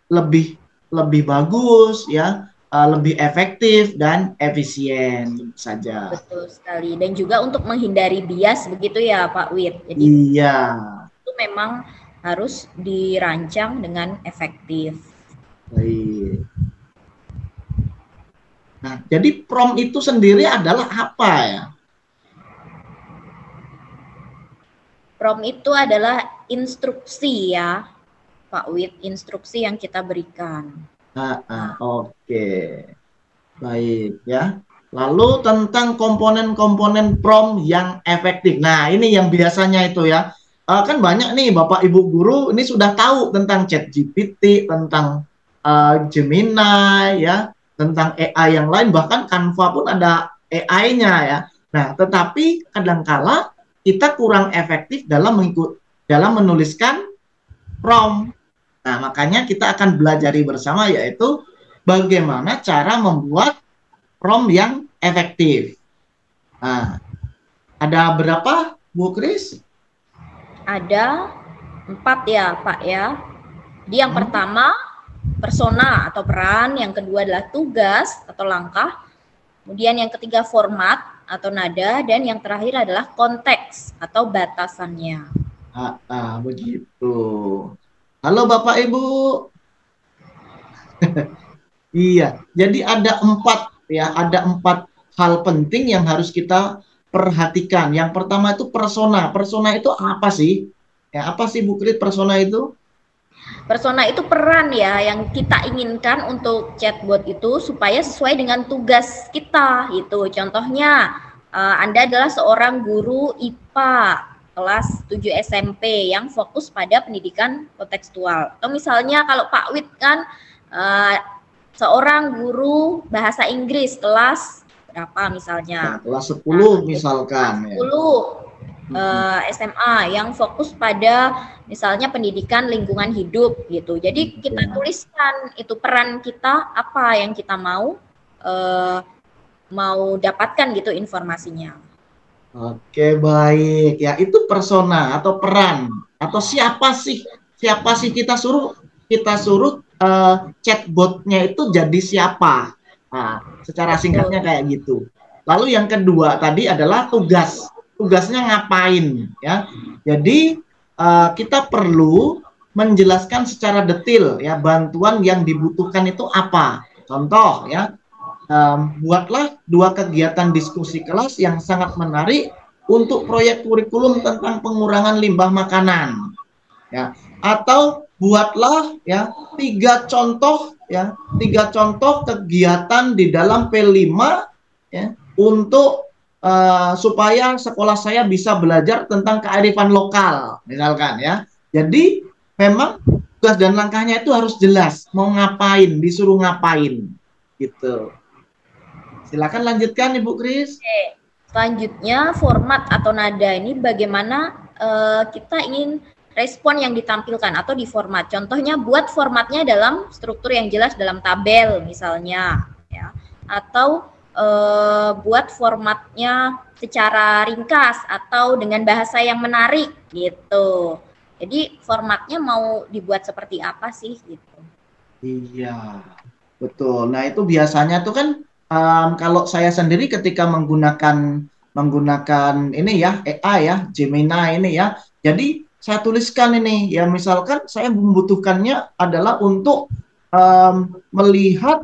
lebih lebih bagus ya, lebih efektif dan efisien saja. Betul sekali. Dan juga untuk menghindari bias begitu ya Pak Wid. Jadi Iya. itu memang harus dirancang dengan efektif. Baik. Nah, jadi prom itu sendiri adalah apa ya? Prom itu adalah instruksi ya Pak Wid, instruksi yang kita berikan. Oke. Baik ya. Lalu tentang komponen-komponen prom yang efektif. Nah, ini yang biasanya itu ya. Kan banyak nih Bapak Ibu guru ini sudah tahu tentang ChatGPT, tentang Gemini ya, tentang AI yang lain, bahkan Canva pun ada AI-nya ya. Nah, tetapi kadangkala kita kurang efektif dalam menuliskan prompt. Nah, makanya kita akan belajari bersama yaitu bagaimana cara membuat prompt yang efektif. Nah, ada berapa, Bu Kris? Ada 4 ya, Pak ya. Jadi yang pertama persona atau peran, yang kedua adalah tugas atau langkah, kemudian yang ketiga format atau nada, dan yang terakhir adalah konteks atau batasannya. Begitu. Halo Bapak Ibu. Iya, jadi ada 4 ya, ada 4 hal penting yang harus kita perhatikan. Yang pertama itu persona. Persona itu apa sih? Ya, apa sih Bu Kris persona itu? Persona itu peran ya yang kita inginkan untuk chatbot itu supaya sesuai dengan tugas kita gitu. Contohnya Anda adalah seorang guru IPA kelas 7 SMP yang fokus pada pendidikan kontekstual. Atau misalnya kalau Pak Wid kan seorang guru bahasa Inggris kelas berapa misalnya? Nah, kelas 10 misalkan. Kelas 10 SMA yang fokus pada misalnya pendidikan lingkungan hidup gitu. Jadi kita tuliskan itu peran kita, apa yang kita mau dapatkan gitu informasinya. Oke, baik. Ya, itu persona atau peran atau siapa sih kita suruh chatbotnya itu jadi siapa. Nah, secara singkatnya kayak gitu. Lalu yang kedua tadi adalah tugas. Tugasnya ngapain ya? Jadi kita perlu menjelaskan secara detail ya bantuan yang dibutuhkan itu apa. Contoh ya, buatlah 2 kegiatan diskusi kelas yang sangat menarik untuk proyek kurikulum tentang pengurangan limbah makanan. Ya, atau buatlah ya 3 contoh kegiatan di dalam P5 ya untuk supaya sekolah saya bisa belajar tentang kearifan lokal, misalkan ya. Jadi memang tugas dan langkahnya itu harus jelas, mau ngapain, disuruh ngapain, gitu. Silakan lanjutkan Ibu Kris. Oke. Selanjutnya format atau nada ini bagaimana kita ingin respon yang ditampilkan atau di format. Contohnya buat formatnya dalam struktur yang jelas dalam tabel misalnya, ya. Atau buat formatnya secara ringkas atau dengan bahasa yang menarik gitu. Jadi formatnya mau dibuat seperti apa sih gitu. Iya, betul. Nah itu biasanya tuh kan kalau saya sendiri ketika menggunakan ini ya AI ya Gemini ini ya. Jadi saya tuliskan ini ya misalkan saya membutuhkannya adalah untuk melihat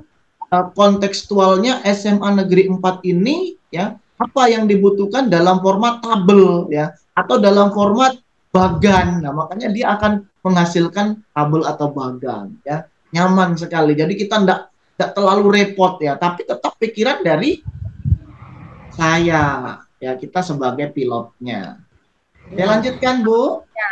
kontekstualnya SMA Negeri 4 ini ya apa yang dibutuhkan dalam format tabel ya atau dalam format bagan. Nah, makanya dia akan menghasilkan tabel atau bagan ya. Nyaman sekali. Jadi kita enggak terlalu repot ya, tapi tetap pikiran dari saya ya, kita sebagai pilotnya. Ya, lanjutkan Bu. Ya.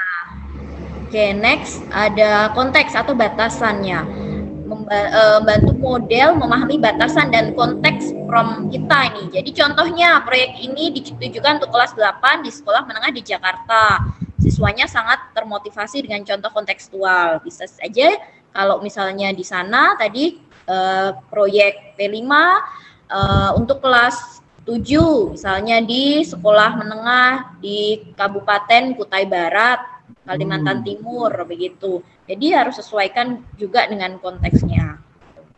Oke, next ada konteks atau batasannya. Membantu model memahami batasan dan konteks prompt kita ini. Jadi contohnya proyek ini ditujukan untuk kelas 8 di sekolah menengah di Jakarta. siswanya sangat termotivasi dengan contoh kontekstual. Bisa saja kalau misalnya di sana tadi proyek P5 untuk kelas 7, misalnya di sekolah menengah di Kabupaten Kutai Barat, Kalimantan Timur, begitu. Jadi harus sesuaikan juga dengan konteksnya.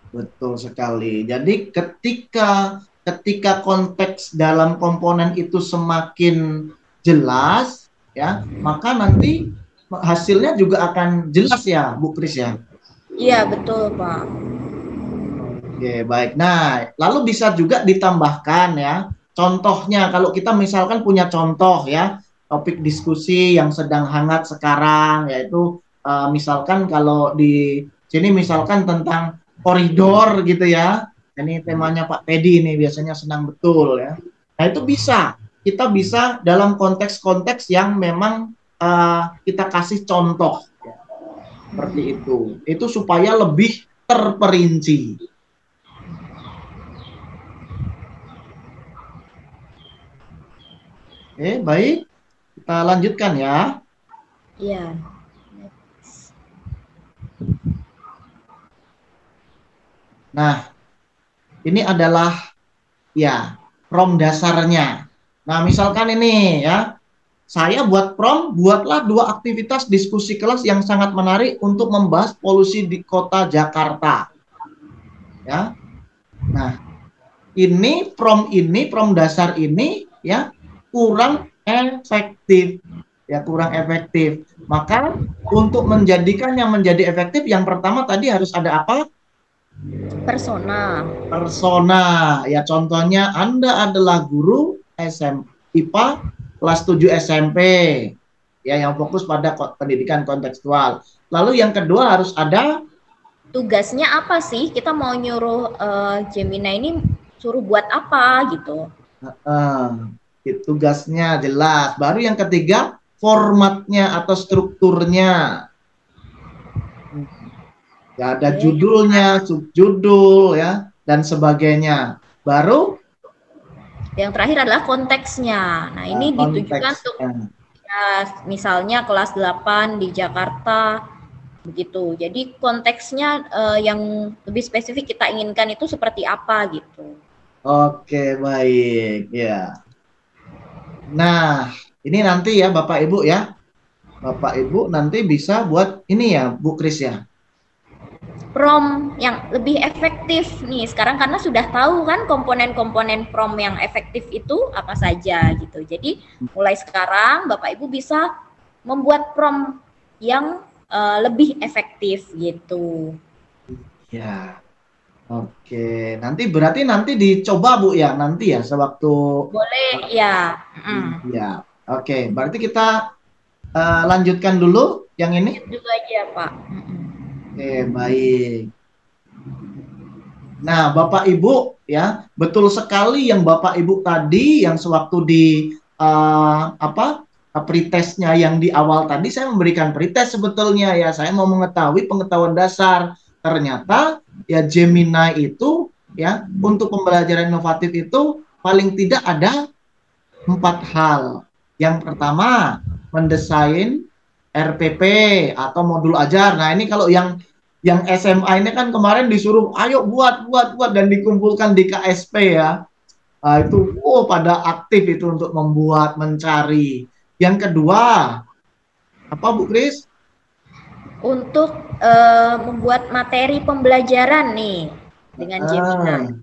Betul sekali. Jadi ketika konteks dalam komponen itu semakin jelas, ya, maka nanti hasilnya juga akan jelas ya, Bu Kris ya. Iya, betul, Pak. Oke, baik. Nah, lalu bisa juga ditambahkan ya, contohnya kalau kita misalkan punya contoh ya, topik diskusi yang sedang hangat sekarang, yaitu misalkan kalau di sini misalkan tentang koridor gitu ya. Ini temanya Pak Teddy ini biasanya senang betul ya. Nah, itu kita bisa dalam konteks-konteks yang memang kita kasih contoh ya. Seperti itu. Itu supaya lebih terperinci. Oke, baik. Kita lanjutkan ya. Iya. Nah, ini adalah ya prom dasarnya. Nah, misalkan ini ya, saya buat prom, buatlah 2 aktivitas diskusi kelas yang sangat menarik untuk membahas polusi di kota Jakarta. Ya. Nah, prom dasar ini ya kurang efektif. Ya, kurang efektif. Maka untuk menjadikan yang menjadi efektif, yang pertama tadi harus ada apa? Persona. Ya, contohnya Anda adalah guru IPA kelas 7 SMP. Ya, yang fokus pada pendidikan kontekstual. Lalu yang kedua harus ada tugasnya apa sih? Kita mau nyuruh Gemini ini suruh buat apa gitu. Tugasnya jelas. Baru yang ketiga formatnya atau strukturnya. Ya, ada judulnya, subjudul ya, dan sebagainya. Baru yang terakhir adalah konteksnya. Nah, ini ditujukan untuk ya, misalnya kelas 8 di Jakarta begitu. Jadi konteksnya yang lebih spesifik kita inginkan itu seperti apa gitu. Oke, baik ya. Nah, ini nanti ya Bapak Ibu ya. Bapak Ibu nanti bisa buat ini ya, Bu Kris ya. Prom yang lebih efektif nih sekarang karena sudah tahu kan komponen-komponen prom yang efektif itu apa saja gitu. Jadi mulai sekarang Bapak Ibu bisa membuat prom yang lebih efektif gitu. Ya. Oke, berarti nanti dicoba Bu ya, nanti ya sewaktu. Boleh ya. Ya. Oke, berarti kita lanjutkan dulu yang ini. Dulu aja Pak. Oke, baik. Nah, Bapak Ibu ya, betul sekali yang Bapak Ibu tadi yang sewaktu di pretestnya yang di awal tadi saya memberikan pretest sebetulnya ya, saya mau mengetahui pengetahuan dasar. Ternyata ya Gemini itu ya untuk pembelajaran inovatif itu paling tidak ada 4 hal. Yang pertama, mendesain RPP atau modul ajar. Nah, ini kalau yang SMA ini kan kemarin disuruh ayo buat dan dikumpulkan di KSP ya. Nah, itu pada aktif itu untuk membuat, mencari. Yang kedua, apa Bu Kris? Untuk membuat materi pembelajaran nih dengan Gemini.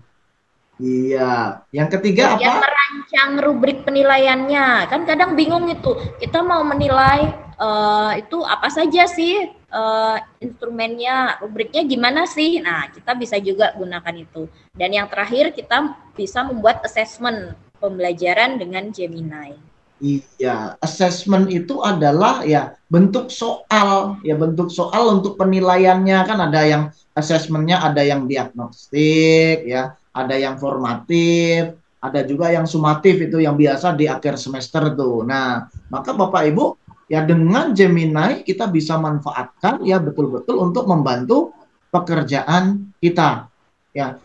Iya. Yang ketiga apa? Merancang rubrik penilaiannya. Kan kadang bingung itu. Kita mau menilai itu apa saja sih instrumennya, rubriknya gimana sih? Nah, kita bisa juga gunakan itu. Dan yang terakhir kita bisa membuat assessment pembelajaran dengan Gemini. Iya, assessment itu adalah ya bentuk soal untuk penilaiannya kan ada yang assessmentnya, ada yang diagnostik ya, ada yang formatif, ada juga yang sumatif itu yang biasa di akhir semester tuh. Nah, maka Bapak Ibu ya dengan Gemini kita bisa manfaatkan ya betul-betul untuk membantu pekerjaan kita. Ya,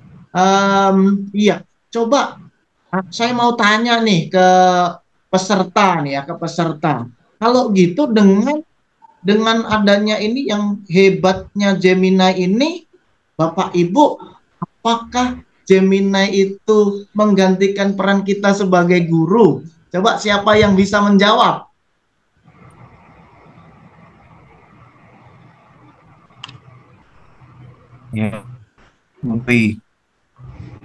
iya. Coba saya mau tanya nih ke peserta nih ya, ke peserta. Kalau gitu dengan adanya ini yang hebatnya Gemini ini, Bapak Ibu, apakah Gemini itu menggantikan peran kita sebagai guru? Coba siapa yang bisa menjawab? Ya, Nopi.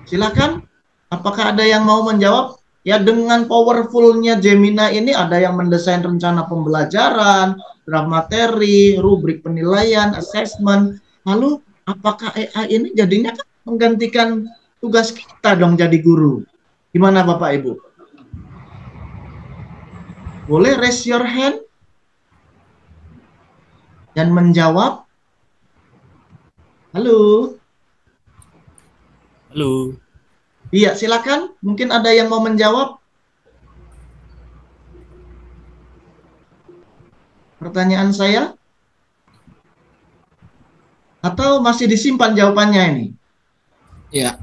Silakan. Apakah ada yang mau menjawab? Ya, dengan powerfulnya Gemini ini ada yang mendesain rencana pembelajaran, draft materi, rubrik penilaian, assessment. Lalu apakah AI ini jadinya kan menggantikan tugas kita dong jadi guru? Gimana Bapak Ibu? Boleh raise your hand dan menjawab? Halo? Halo. Iya, silakan. Mungkin ada yang mau menjawab pertanyaan saya? Atau masih disimpan jawabannya ini? Ya.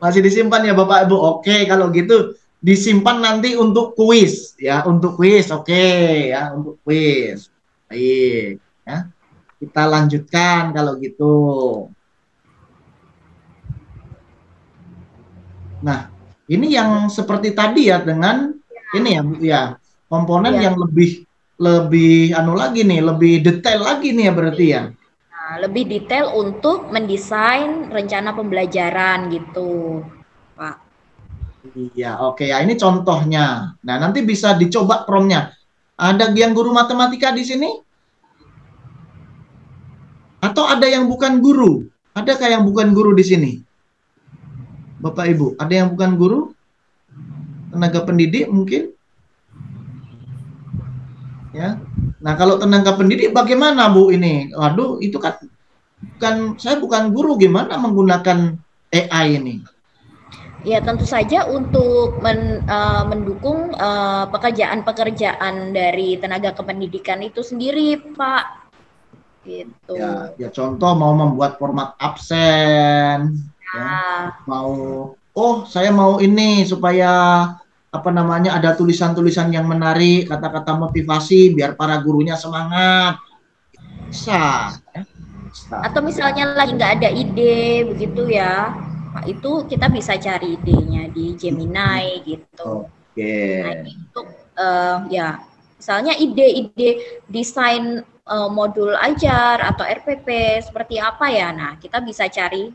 Masih disimpan ya Bapak Ibu. Oke, kalau gitu disimpan nanti untuk kuis ya, untuk kuis. Oke ya, untuk kuis. Baik, ya. Kita lanjutkan kalau gitu. Nah, ini yang seperti tadi ya dengan ini ya Bu ya. Komponen yang lebih anu lagi nih, lebih detail lagi nih ya berarti ya. Nah, lebih detail untuk mendesain rencana pembelajaran gitu, Pak. Iya, oke ya. Ini contohnya. Nah, nanti bisa dicoba promnya. Ada yang guru matematika di sini? Atau ada yang bukan guru? Adakah yang bukan guru di sini? Bapak Ibu, ada yang bukan guru? Tenaga pendidik mungkin? Ya. Nah, kalau tenaga pendidik bagaimana Bu ini? Waduh, itu kan saya bukan guru, gimana menggunakan AI ini? Ya, tentu saja untuk mendukung pekerjaan-pekerjaan dari tenaga kependidikan itu sendiri, Pak. Gitu. Ya contoh mau membuat format absen, ya. Saya mau ini supaya apa namanya ada tulisan-tulisan yang menarik, kata-kata motivasi biar para gurunya semangat. Bisa, ya. Bisa. Atau misalnya lagi nggak ada ide begitu ya, Pak, itu kita bisa cari idenya di Gemini gitu. Oke. Nah, ini untuk ya misalnya ide-ide desain modul ajar atau RPP seperti apa ya. Nah, kita bisa cari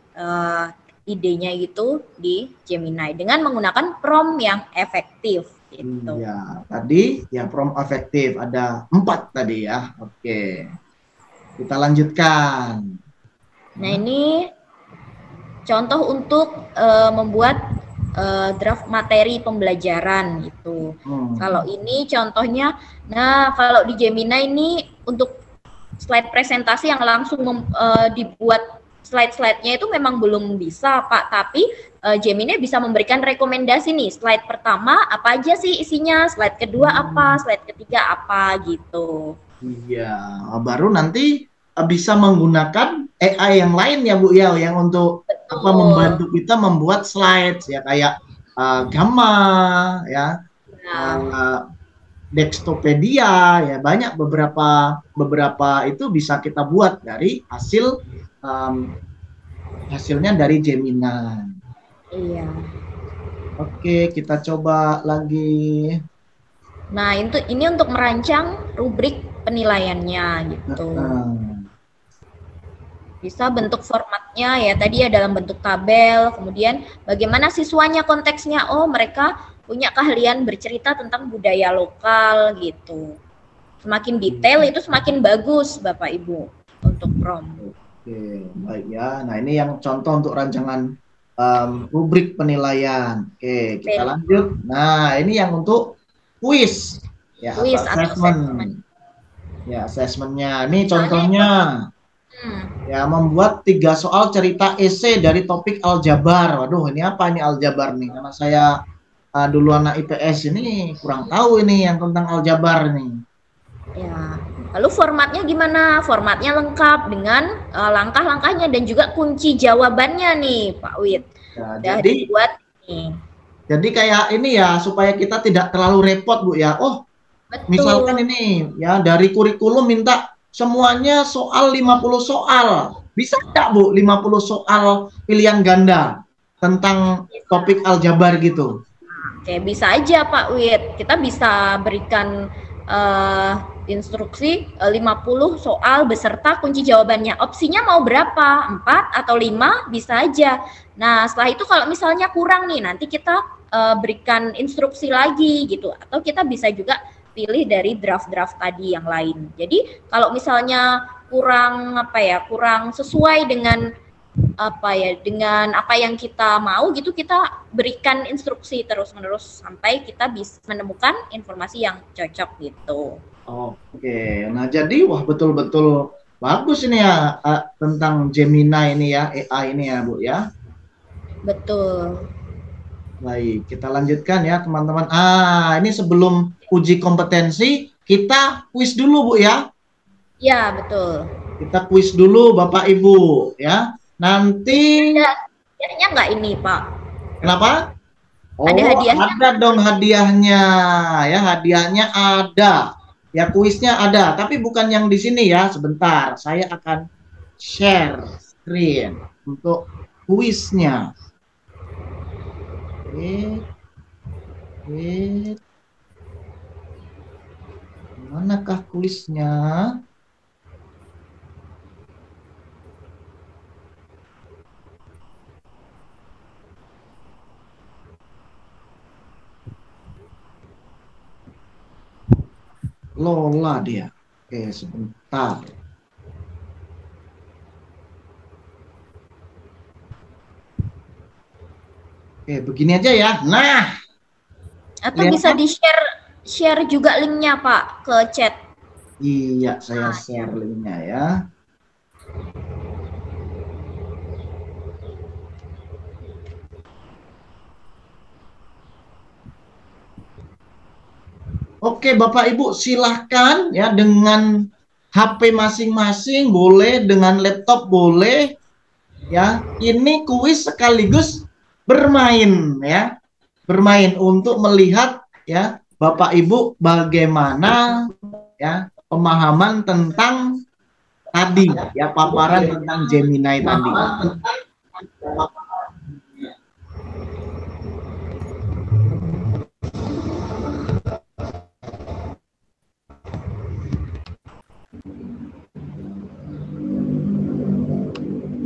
idenya gitu di Gemini dengan menggunakan prompt yang efektif gitu. Ya, tadi ya prompt efektif ada 4 tadi ya. Oke. Kita lanjutkan. Nah, ini contoh untuk membuat draft materi pembelajaran gitu. Kalau ini contohnya, nah kalau di Gemini ini untuk slide presentasi yang langsung dibuat slide-slide-nya itu memang belum bisa Pak, tapi Gemini bisa memberikan rekomendasi nih, slide pertama apa aja sih isinya, slide kedua apa, slide ketiga apa gitu. Iya, baru nanti bisa menggunakan AI yang lain ya Bu ya, yang untuk apa membantu kita membuat slides ya kayak Gamma ya, Dextopedia ya, banyak beberapa itu bisa kita buat dari hasilnya dari Gemini. Iya. Oke, kita coba lagi. Nah, ini untuk merancang rubrik penilaiannya gitu. Bisa bentuk formatnya ya tadi ya dalam bentuk tabel, kemudian bagaimana siswanya konteksnya, oh mereka punya keahlian bercerita tentang budaya lokal gitu. Semakin detail itu semakin bagus Bapak Ibu untuk prompt. Oke, baik ya. Nah, ini yang contoh untuk rancangan rubrik penilaian. Oke, kita lanjut. Nah, ini yang untuk kuis ya, kuis atau assessment. Ya, assessmentnya. Ini contohnya. Ya, membuat 3 soal cerita esai dari topik aljabar. Waduh, ini apa ini aljabar nih? Karena saya dulu anak IPS ini kurang tahu ini yang tentang aljabar nih. Ya, lalu formatnya gimana? Formatnya lengkap dengan langkah-langkahnya dan juga kunci jawabannya nih, Pak Wid. Ya, jadi dibuat nih. Jadi kayak ini ya supaya kita tidak terlalu repot Bu ya. Oh, Misalkan Betul. ini ya dari kurikulum minta semuanya soal 50 soal. Bisa nggak Bu 50 soal pilihan ganda tentang topik aljabar gitu? Oke, bisa aja Pak Wid. Kita bisa berikan eh, instruksi 50 soal beserta kunci jawabannya. Opsinya mau berapa? 4 atau 5? Bisa aja. Nah, setelah itu kalau misalnya kurang nih, nanti kita berikan instruksi lagi gitu. Atau kita bisa juga pilih dari draft-draft tadi yang lain. Jadi, kalau misalnya kurang apa ya, kurang sesuai dengan apa ya, dengan apa yang kita mau gitu, kita berikan instruksi terus menerus sampai kita bisa menemukan informasi yang cocok gitu. Oke, nah jadi wah betul-betul bagus ini ya tentang Gemini ini ya, AI ini ya Bu ya. Betul. Baik, kita lanjutkan ya teman-teman. Ini sebelum uji kompetensi, kita kuis dulu Bu ya. Ya, betul. Kita kuis dulu Bapak Ibu ya. Nanti Ada hadiahnya nggak ini Pak? kenapa? Ada Oh, hadiahnya? ada dong hadiahnya. Ya, hadiahnya ada. Ya, kuisnya ada, tapi bukan yang di sini ya. Sebentar, saya akan share screen untuk kuisnya. Wait, wait. Manakah kuisnya? Lola dia. Oke, sebentar. Oke, begini aja ya. Nah, Atau lihat bisa kan? di-share juga linknya Pak ke chat. Iya, saya share linknya ya. Oke, Bapak Ibu, silahkan ya dengan HP masing-masing boleh, dengan laptop boleh ya. Ini kuis sekaligus bermain ya. Bermain untuk melihat ya Bapak Ibu bagaimana ya pemahaman tentang tadi ya paparan tentang Gemini tadi.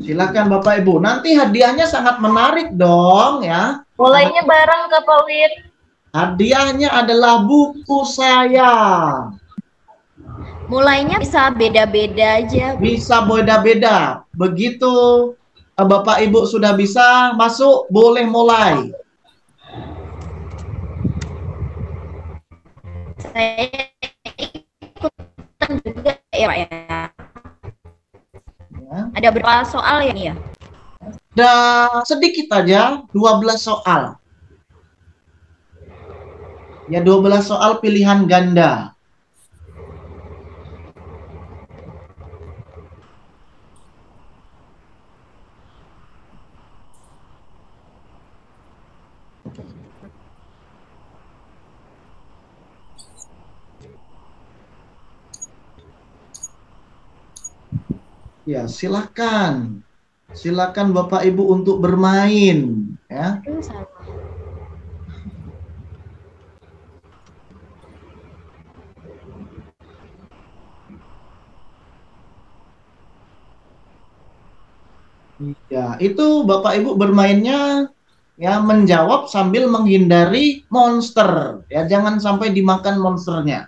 Silakan Bapak Ibu. Nanti hadiahnya sangat menarik dong ya. Mulainya bareng ke Pak Wid. Hadiahnya adalah buku saya. Mulainya bisa beda-beda aja. Bisa beda-beda. Begitu Bapak Ibu sudah bisa masuk, boleh mulai. Saya ikutan juga ya Pak ya. Ya. Ada berapa soal ya nih ya? Dan sedikit aja, 12 soal. Ya, 12 soal pilihan ganda. Ya, silakan. Silakan Bapak Ibu untuk bermain ya. Salah. Ya, itu Bapak Ibu bermainnya ya menjawab sambil menghindari monster. Ya, jangan sampai dimakan monsternya.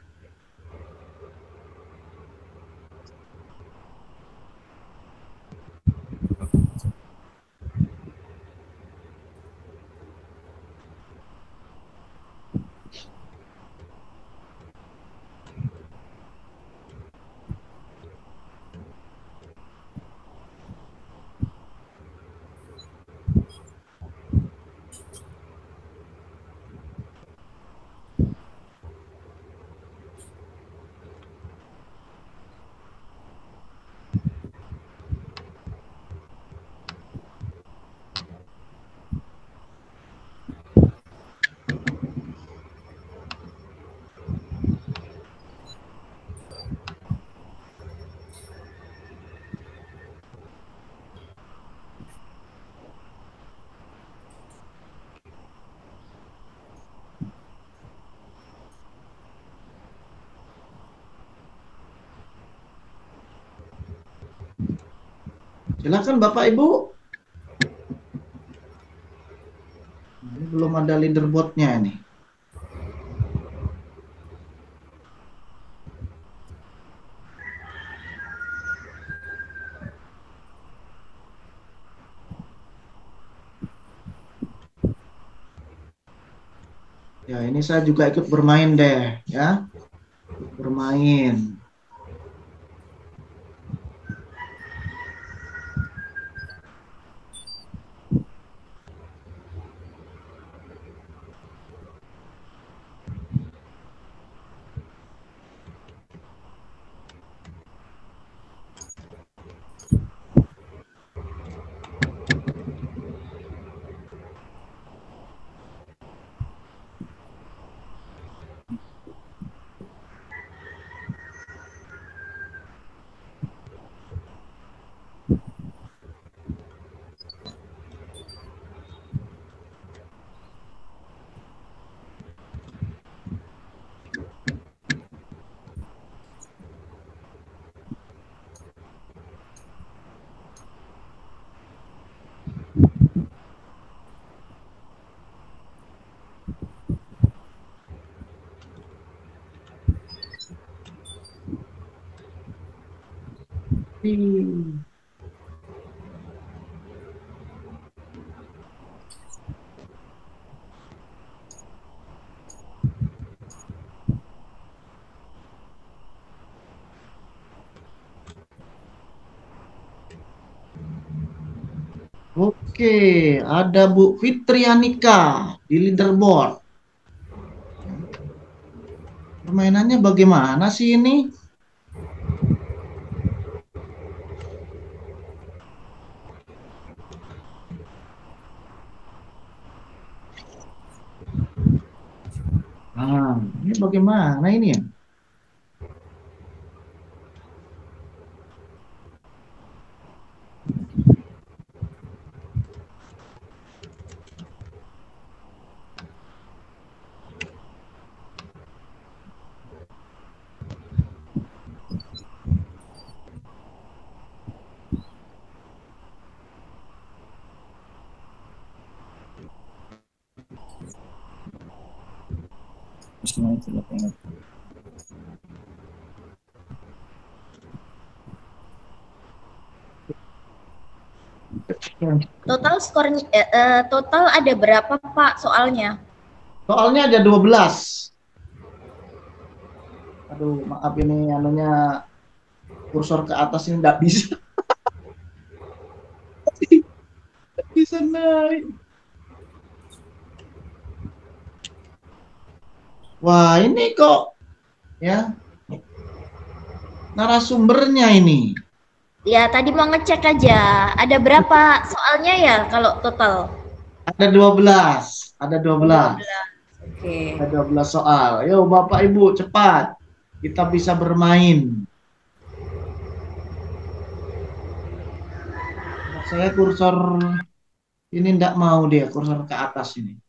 Silakan Bapak Ibu. Nah, ini belum ada leaderboardnya ini. Ya, ini saya juga ikut bermain deh, ya. Bermain. Oke, ada Bu Fitrianika di leaderboard. Permainannya bagaimana sih ini? Nah, ini bagaimana ini ya? Total ada berapa Pak soalnya? Soalnya ada 12. Aduh, maaf ini anunya kursor ke atas ini nggak bisa. Nggak bisa naik. Wah, ini kok ya narasumbernya ini. Ya, tadi mau ngecek aja. Ada berapa soalnya ya kalau total? Ada 12. Ada 12. Oke. Ada 12 soal. Yo, Bapak Ibu, cepat. Kita bisa bermain. Saya kursor ini enggak mau dia, kursor ke atas ini.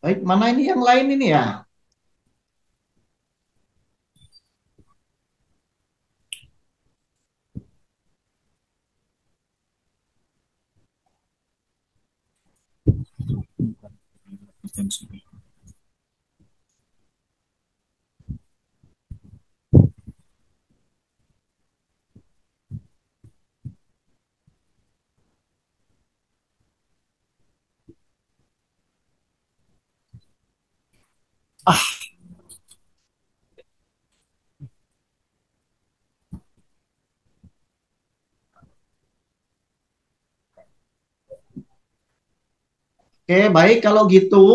Baik, mana ini yang lain ini ya? Oke, baik kalau gitu.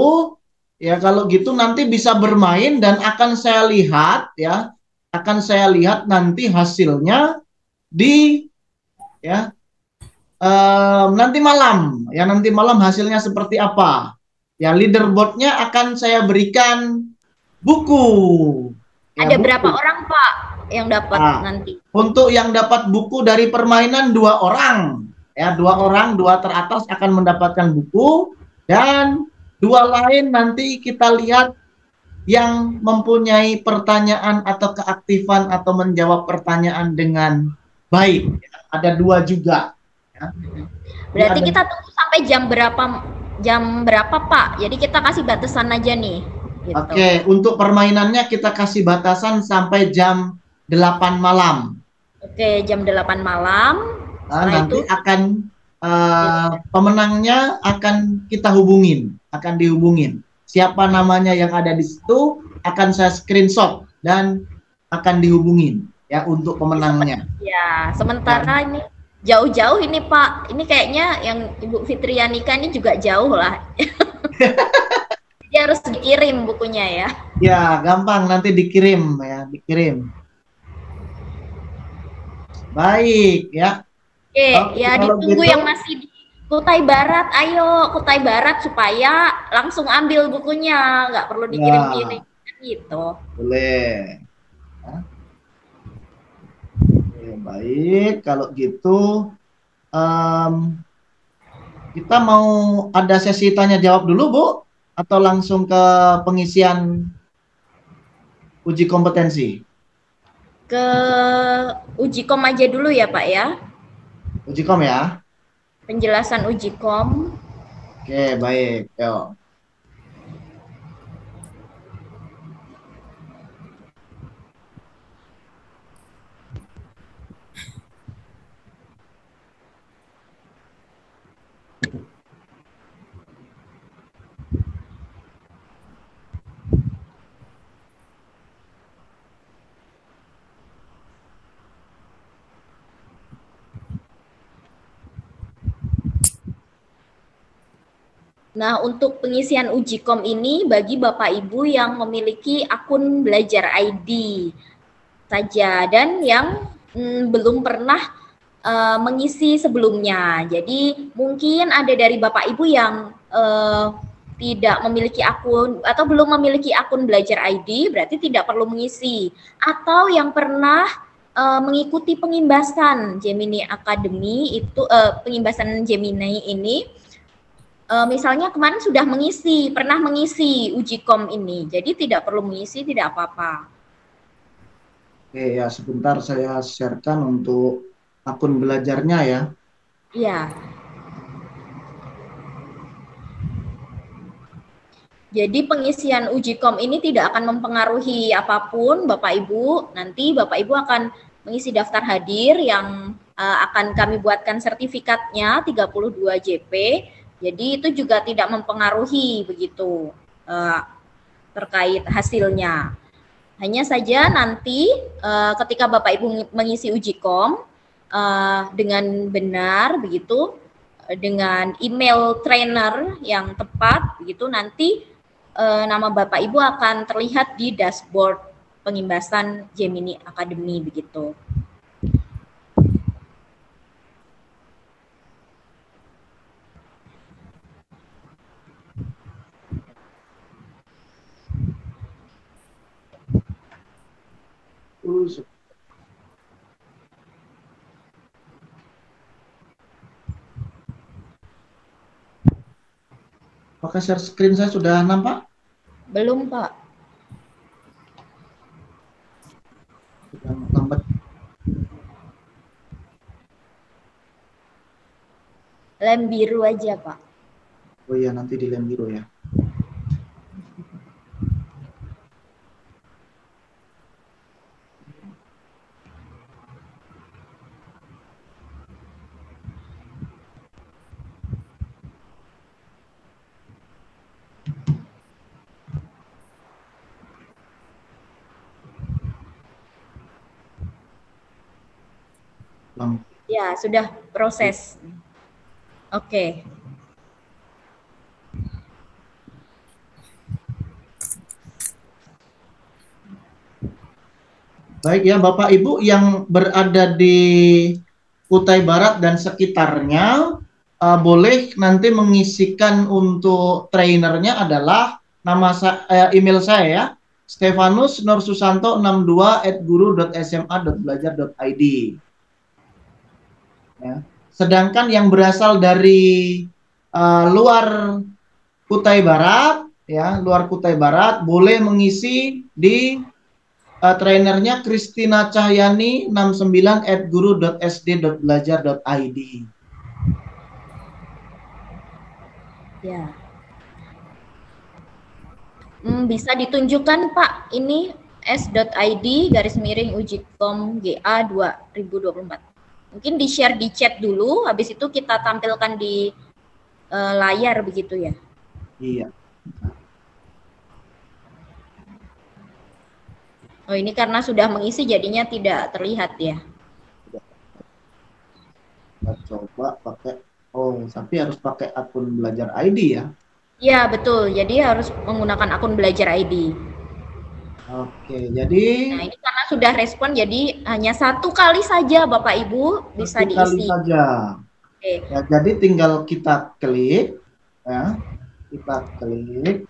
Ya, kalau gitu nanti bisa bermain dan akan saya lihat ya akan saya lihat nanti hasilnya di ya nanti malam. Ya nanti malam hasilnya seperti apa. Ya leaderboardnya akan saya berikan buku. Ya, Ada buku. berapa orang Pak yang dapat Nah, nanti? untuk yang dapat buku dari permainan 2 orang. Ya, 2 orang, 2 teratas akan mendapatkan buku dan 2 lain nanti kita lihat yang mempunyai pertanyaan atau keaktifan atau menjawab pertanyaan dengan baik. Ada 2 juga. Ya. Berarti Ada, kita tunggu sampai jam berapa Pak? Jadi kita kasih batasan aja nih. Gitu. Oke, untuk permainannya kita kasih batasan sampai jam 8 malam. Oke, jam 8 malam. Nanti akan pemenangnya akan kita hubungin, akan dihubungin. Siapa namanya yang ada di situ akan saya screenshot dan akan dihubungin ya untuk pemenangnya. Ya, sementara ini jauh-jauh ini Pak. Ini kayaknya yang Ibu Fitrianika ini juga jauh lah. Dia harus dikirim bukunya ya. Ya, gampang nanti dikirim ya, dikirim. Baik ya. Oke, ya ditunggu gitu, yang masih di Kutai Barat. Ayo Kutai Barat supaya langsung ambil bukunya, nggak perlu dikirim-kirim gitu. Boleh. Ya. Oke, baik, kalau gitu kita mau ada sesi tanya jawab dulu Bu, atau langsung ke pengisian uji kompetensi? Ke uji kom aja dulu ya Pak ya. Uji kom ya. Penjelasan uji kom. Oke, baik. Yuk. Nah, untuk pengisian uji kom ini bagi Bapak Ibu yang memiliki akun Belajar ID saja dan yang belum pernah mengisi sebelumnya. Jadi mungkin ada dari Bapak Ibu yang tidak memiliki akun atau belum memiliki akun Belajar ID, berarti tidak perlu mengisi. Atau yang pernah mengikuti pengimbasan Gemini Academy itu pengimbasan Gemini ini. Misalnya kemarin sudah pernah mengisi uji kom ini, jadi tidak perlu mengisi, tidak apa-apa. Oke ya, sebentar saya sharekan untuk akun belajarnya ya. Iya. Jadi pengisian uji kom ini tidak akan mempengaruhi apapun Bapak Ibu. Nanti Bapak Ibu akan mengisi daftar hadir yang akan kami buatkan sertifikatnya 32 JP. Jadi itu juga tidak mempengaruhi begitu terkait hasilnya. Hanya saja nanti ketika Bapak Ibu mengisi uji kom dengan benar begitu, dengan email trainer yang tepat begitu, nanti nama Bapak Ibu akan terlihat di dashboard pengimbasan Gemini Academy begitu. Apakah share screen saya sudah nampak? Belum, Pak. Sudah lambat. Lem biru aja, Pak. Oh iya, nanti di lem biru ya. Ya, sudah proses. Oke. Baik ya Bapak Ibu yang berada di Kutai Barat dan sekitarnya, boleh nanti mengisikan untuk trainernya adalah email saya ya, Stefanus Nursusanto 62@guru.sma.belajar.id. Ya. Sedangkan yang berasal dari luar Kutai Barat, ya, luar Kutai Barat boleh mengisi di trainernya Kristina Cahyani 69@guru.sd.belajar.id. Ya. Bisa ditunjukkan Pak, ini s.id/ujikom GA 2024. Mungkin di-share di chat dulu, habis itu kita tampilkan di layar begitu ya. Iya. Oh, ini karena sudah mengisi jadinya tidak terlihat ya. Kita coba pakai, tapi harus pakai akun Belajar ID ya. Iya, betul. Jadi harus menggunakan akun Belajar ID. Oke, jadi Nah, ini karena sudah respon, jadi hanya 1 kali saja Bapak Ibu bisa satu kali diisi. saja. Oke. Ya, jadi tinggal kita klik, ya, kita klik.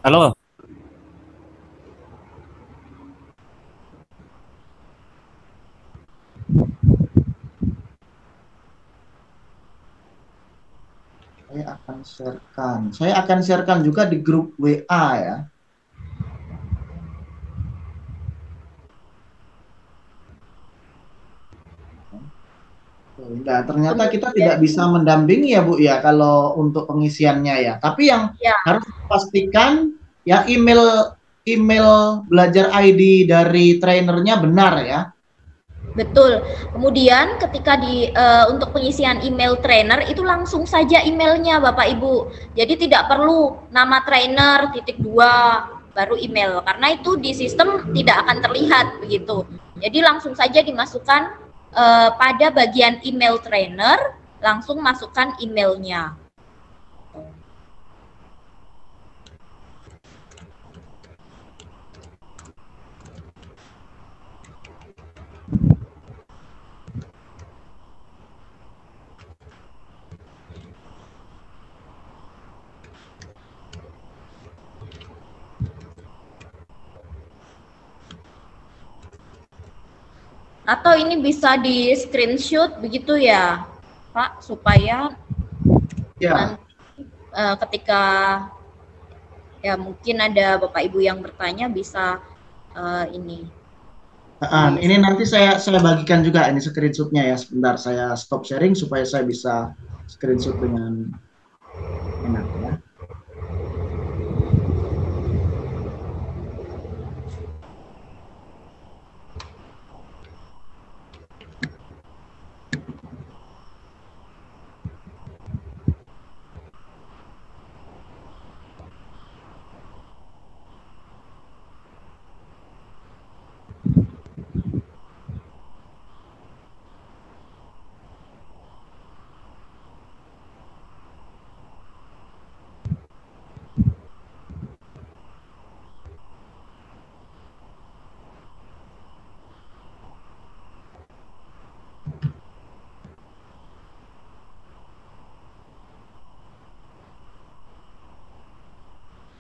Halo. Saya akan sharekan juga di grup WA ya. Nah, ternyata kita tidak bisa mendampingi ya Bu ya kalau untuk pengisiannya ya. Tapi yang harus dipastikan ya email Belajar ID dari trainernya benar ya. Betul. Kemudian ketika untuk pengisian email trainer itu langsung saja emailnya Bapak Ibu. Jadi tidak perlu nama trainer _2 baru email, karena itu di sistem tidak akan terlihat begitu. Jadi langsung saja dimasukkan pada bagian email trainer, langsung masukkan emailnya. Atau ini bisa di screenshot begitu ya Pak, supaya nanti ketika ya mungkin ada Bapak Ibu yang bertanya bisa ini. Ini nanti saya bagikan juga ini screenshotnya ya. Sebentar saya stop sharing supaya saya bisa screenshot dengan enak ya.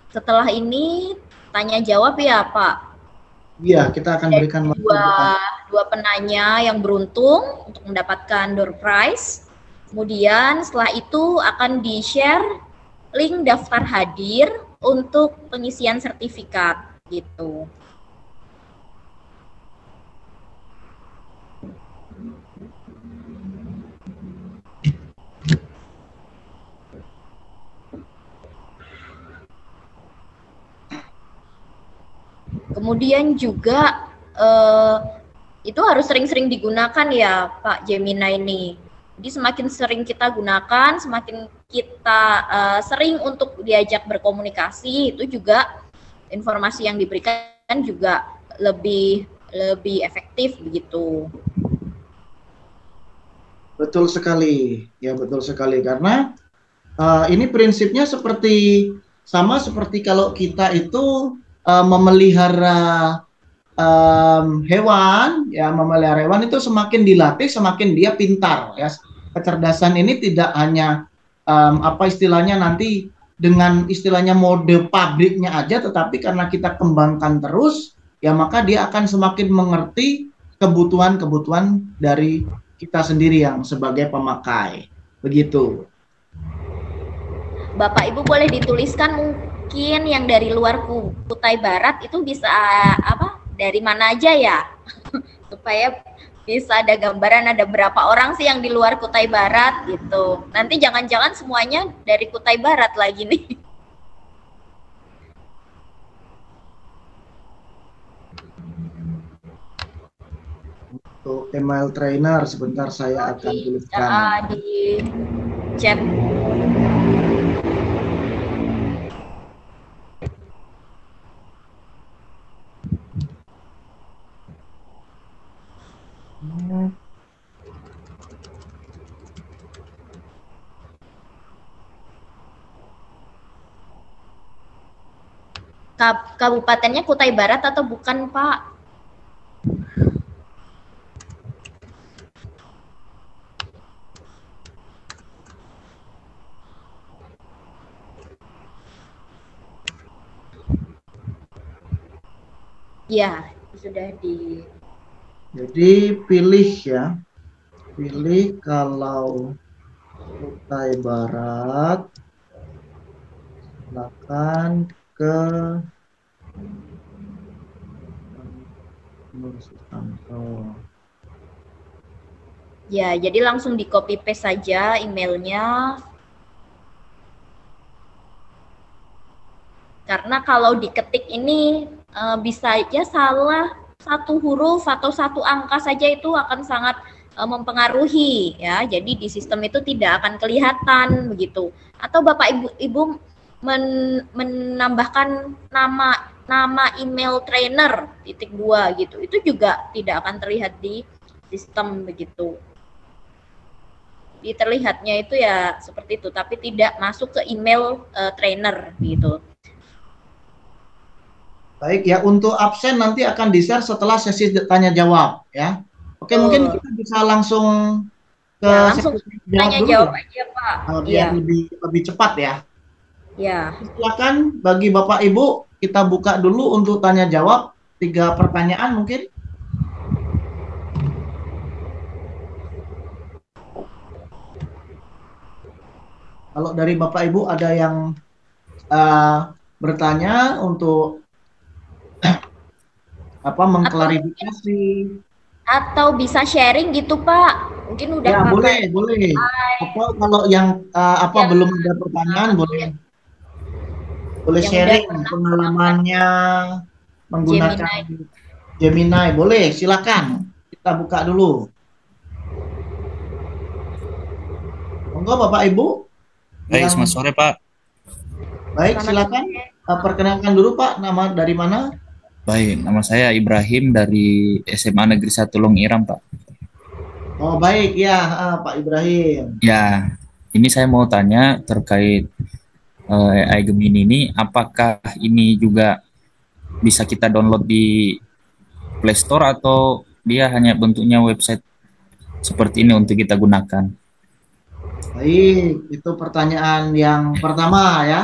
Setelah ini tanya jawab ya Pak. Iya, kita akan berikan dua penanya yang beruntung untuk mendapatkan door prize. Kemudian setelah itu akan di-share link daftar hadir untuk pengisian sertifikat gitu. Kemudian juga itu harus sering-sering digunakan ya Pak Gemini ini. Jadi semakin sering kita gunakan, semakin kita sering untuk diajak berkomunikasi, itu juga informasi yang diberikan juga lebih efektif begitu. Betul sekali, ya betul sekali karena ini prinsipnya sama seperti kalau kita itu memelihara hewan, ya memelihara hewan itu semakin dilatih semakin dia pintar, ya. Kecerdasan ini tidak hanya apa istilahnya nanti dengan istilahnya mode pabriknya aja, tetapi karena kita kembangkan terus, ya maka dia akan semakin mengerti kebutuhan-kebutuhan dari kita sendiri yang sebagai pemakai. Begitu. Bapak Ibu boleh dituliskan mungkin yang dari luar Kutai Barat itu bisa apa? Dari mana aja ya? Supaya bisa ada gambaran ada berapa orang sih yang di luar Kutai Barat gitu. Nanti jangan-jangan semuanya dari Kutai Barat lagi nih. Untuk email trainer sebentar saya akan tuliskan. Di chat. Kabupatennya Kutai Barat atau bukan, Pak? Ya, sudah di. Jadi pilih ya, pilih kalau Kutai Barat, silakan ke Nur Susanto. Ya, jadi langsung di copy paste saja emailnya. Karena kalau diketik ini bisa aja salah satu huruf atau satu angka saja itu akan sangat mempengaruhi ya. Jadi di sistem itu tidak akan kelihatan begitu. Atau Bapak Ibu menambahkan nama email trainer .2 gitu. Itu juga tidak akan terlihat di sistem begitu. Terlihatnya itu ya seperti itu, tapi tidak masuk ke email trainer gitu. Baik ya, untuk absen nanti akan di-share setelah sesi tanya jawab ya. Oke, mungkin kita bisa langsung ke ya, langsung sesi tanya jawab aja, Pak. Biar lebih cepat ya. Ya. Silakan bagi Bapak Ibu, kita buka dulu untuk tanya jawab 3 pertanyaan mungkin. Kalau dari Bapak Ibu ada yang bertanya untuk apa mengklarifikasi atau bisa sharing gitu, Pak. Mungkin udah ya, boleh. Atau kalau yang belum ada pertanyaan boleh sharing pengalamannya menggunakan Gemini. Boleh, silakan. Kita buka dulu. Monggo Bapak Ibu. Baik, selamat sore Pak. Baik, silakan. Perkenalkan dulu Pak, nama dari mana? Baik, nama saya Ibrahim dari SMA Negeri 1 Longiram, Pak. Oh, baik ya, Pak Ibrahim. Ya, ini saya mau tanya terkait AI Gemini ini, apakah ini juga bisa kita download di Play Store atau dia hanya bentuknya website seperti ini untuk kita gunakan? Baik, itu pertanyaan yang pertama ya.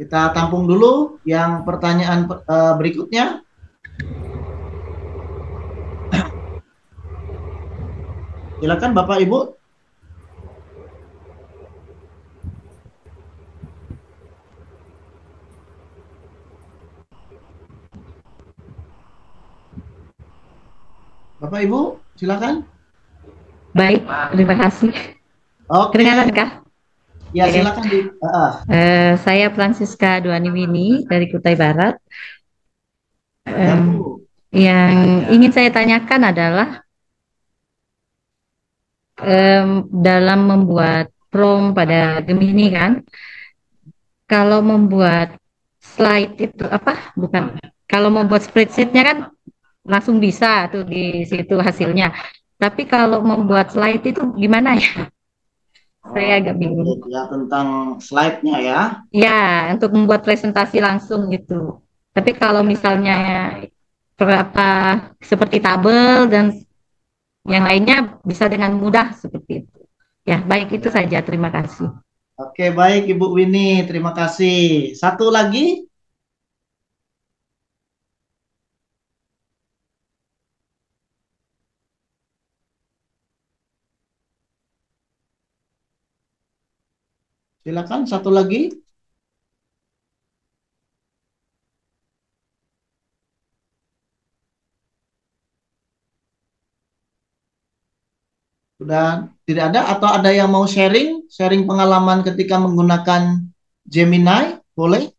Kita tampung dulu yang pertanyaan berikutnya. Silakan Bapak Ibu. Bapak Ibu, silakan. Baik, terima kasih. Oke. Kedengaran kah? Ya, silakan. Saya Francisca Duaniwini dari Kutai Barat. Yang ingin saya tanyakan adalah dalam membuat prompt pada Gemini kan, kalau membuat slide itu kalau membuat spreadsheet-nya kan langsung bisa tuh di situ hasilnya. Tapi kalau membuat slide itu gimana ya? Saya agak bingung. Ya, tentang slide-nya ya. Ya, untuk membuat presentasi langsung gitu. Tapi kalau misalnya berapa seperti tabel dan yang lainnya bisa dengan mudah seperti itu. Ya, baik itu saja. Terima kasih. Oke, baik Ibu Winnie, terima kasih. Satu lagi, silakan satu lagi. Sudah tidak ada atau ada yang mau sharing pengalaman ketika menggunakan Gemini? Boleh?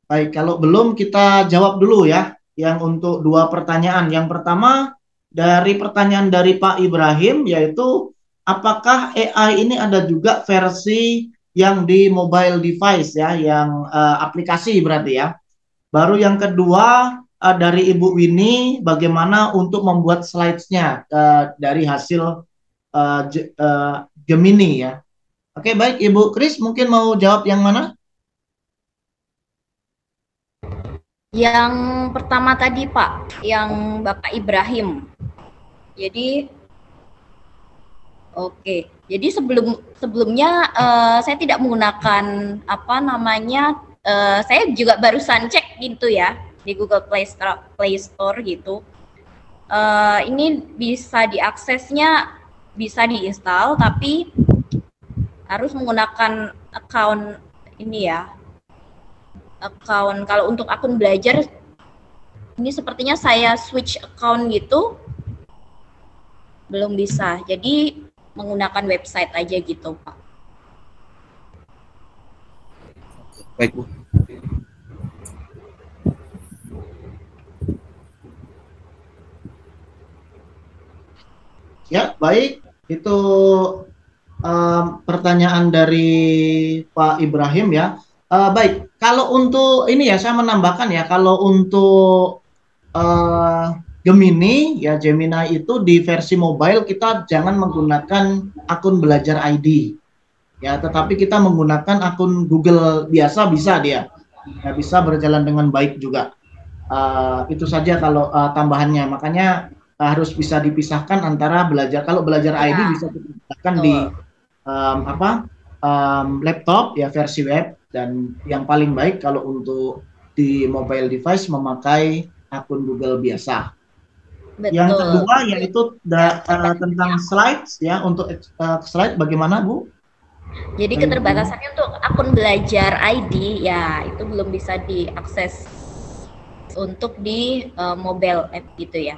Baik, kalau belum kita jawab dulu ya, yang untuk dua pertanyaan. Yang pertama dari pertanyaan dari Pak Ibrahim, yaitu apakah AI ini ada juga versi yang di mobile device ya, yang aplikasi berarti ya. Baru yang kedua dari Ibu Winnie, bagaimana untuk membuat slides-nya dari hasil Gemini ya. Oke, baik Ibu Kris, mungkin mau jawab yang mana? Yang pertama tadi Pak, yang Bapak Ibrahim. Jadi oke. Jadi sebelumnya saya tidak menggunakan apa namanya, saya juga barusan cek gitu ya di Google Play Store gitu. Ini bisa diaksesnya, bisa diinstal, tapi harus menggunakan account ini ya. Account kalau untuk akun belajar ini sepertinya saya switch account gitu belum bisa. Jadi menggunakan website aja gitu, Pak. Baik, Bu. Ya, baik. Itu pertanyaan dari Pak Ibrahim ya. Baik, kalau untuk ini ya saya menambahkan ya, kalau untuk Gemini ya Gemini itu di versi mobile kita jangan menggunakan akun belajar ID ya, tetapi kita menggunakan akun Google biasa bisa dia ya, bisa berjalan dengan baik juga. Itu saja kalau tambahannya, makanya harus bisa dipisahkan antara belajar. Kalau belajar ID Ya, bisa kita gunakan di laptop ya versi web, dan yang paling baik kalau untuk di mobile device memakai akun Google biasa. betul. Yang kedua yaitu tentang slides ya, untuk slide bagaimana Bu? Jadi keterbatasannya untuk akun belajar ID ya itu belum bisa diakses untuk di mobile app gitu ya.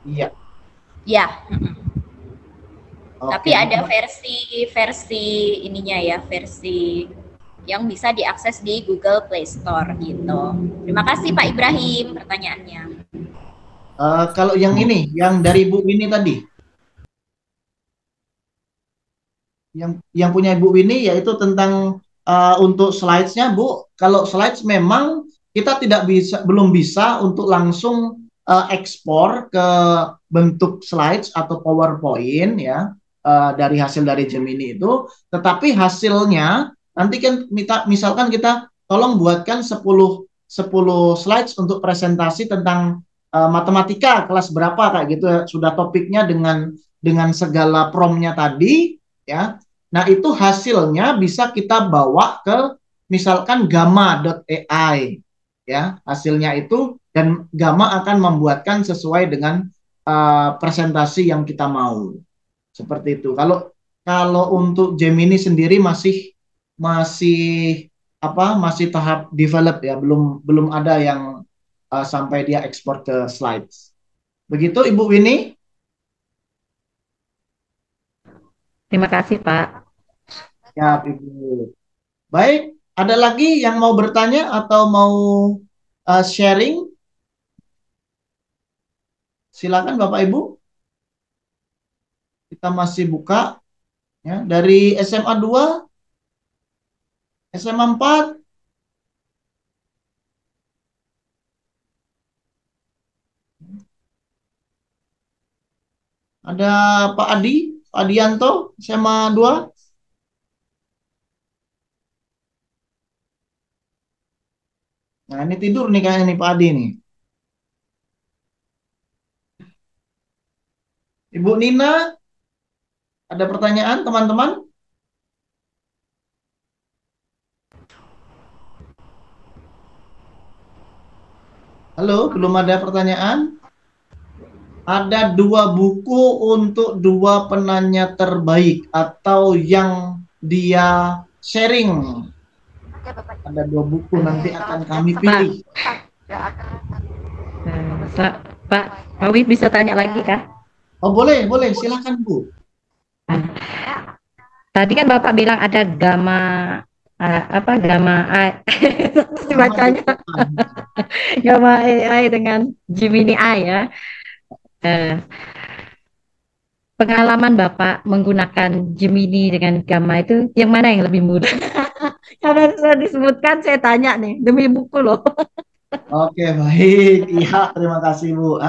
Iya. Ya. Oke. Tapi ada versi ininya ya, versi yang bisa diakses di Google Play Store gitu. Terima kasih Pak Ibrahim pertanyaannya. Kalau yang ini, yang dari Bu Winnie tadi, yang punya Ibu Winnie yaitu tentang untuk slides-nya Bu. Kalau slides memang kita belum bisa untuk langsung ekspor ke bentuk slides atau PowerPoint ya, dari hasil dari Gemini itu. Tetapi hasilnya nanti kan misalkan kita tolong buatkan 10 slides untuk presentasi tentang matematika kelas berapa kayak gitu ya, sudah topiknya dengan segala promnya tadi ya. Nah, itu hasilnya bisa kita bawa ke misalkan gamma.ai ya, hasilnya itu, dan Gamma akan membuatkan sesuai dengan presentasi yang kita mau. Seperti itu. Kalau untuk Gemini sendiri masih tahap develop ya, belum ada yang sampai dia ekspor ke slides. Begitu Ibu Winnie? Terima kasih, Pak. Ya, Ibu. Baik, ada lagi yang mau bertanya atau mau sharing? Silakan Bapak Ibu. Kita masih buka ya, dari SMA 2, SMA 4. Ada Pak Adi, Pak Adianto, SMA 2. Nah, ini tidur nih kayaknya nih Pak Adi nih. Ibu Nina, ada pertanyaan teman-teman? Halo, belum ada pertanyaan? Ada 2 buku untuk 2 penanya terbaik atau yang dia sharing. Ada 2 buku nanti akan kami pilih. Pak Wid bisa tanya lagi kah? Oh boleh, boleh, silakan Bu. Tadi kan Bapak bilang ada gamma gamma AI bacanya gamma AI dengan Gemini AI ya. Pengalaman Bapak menggunakan Gemini dengan gamma itu yang mana yang lebih mudah? Karena sudah disebutkan saya tanya nih demi buku loh. Oke, baik. Iya, terima kasih Bu.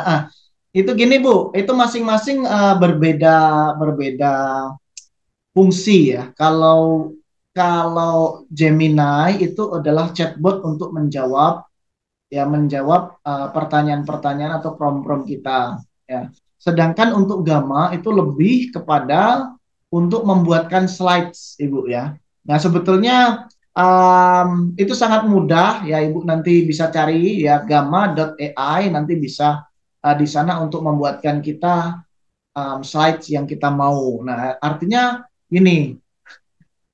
Itu gini Bu, itu masing-masing berbeda berbeda fungsi ya. Kalau kalau Gemini itu adalah chatbot untuk menjawab pertanyaan-pertanyaan atau prompt-prompt kita ya. Sedangkan untuk Gamma itu lebih kepada untuk membuatkan slides Ibu ya. Nah, sebetulnya itu sangat mudah ya Ibu nanti bisa cari ya gamma.ai nanti bisa di sana untuk membuatkan kita slides yang kita mau. Nah, artinya gini,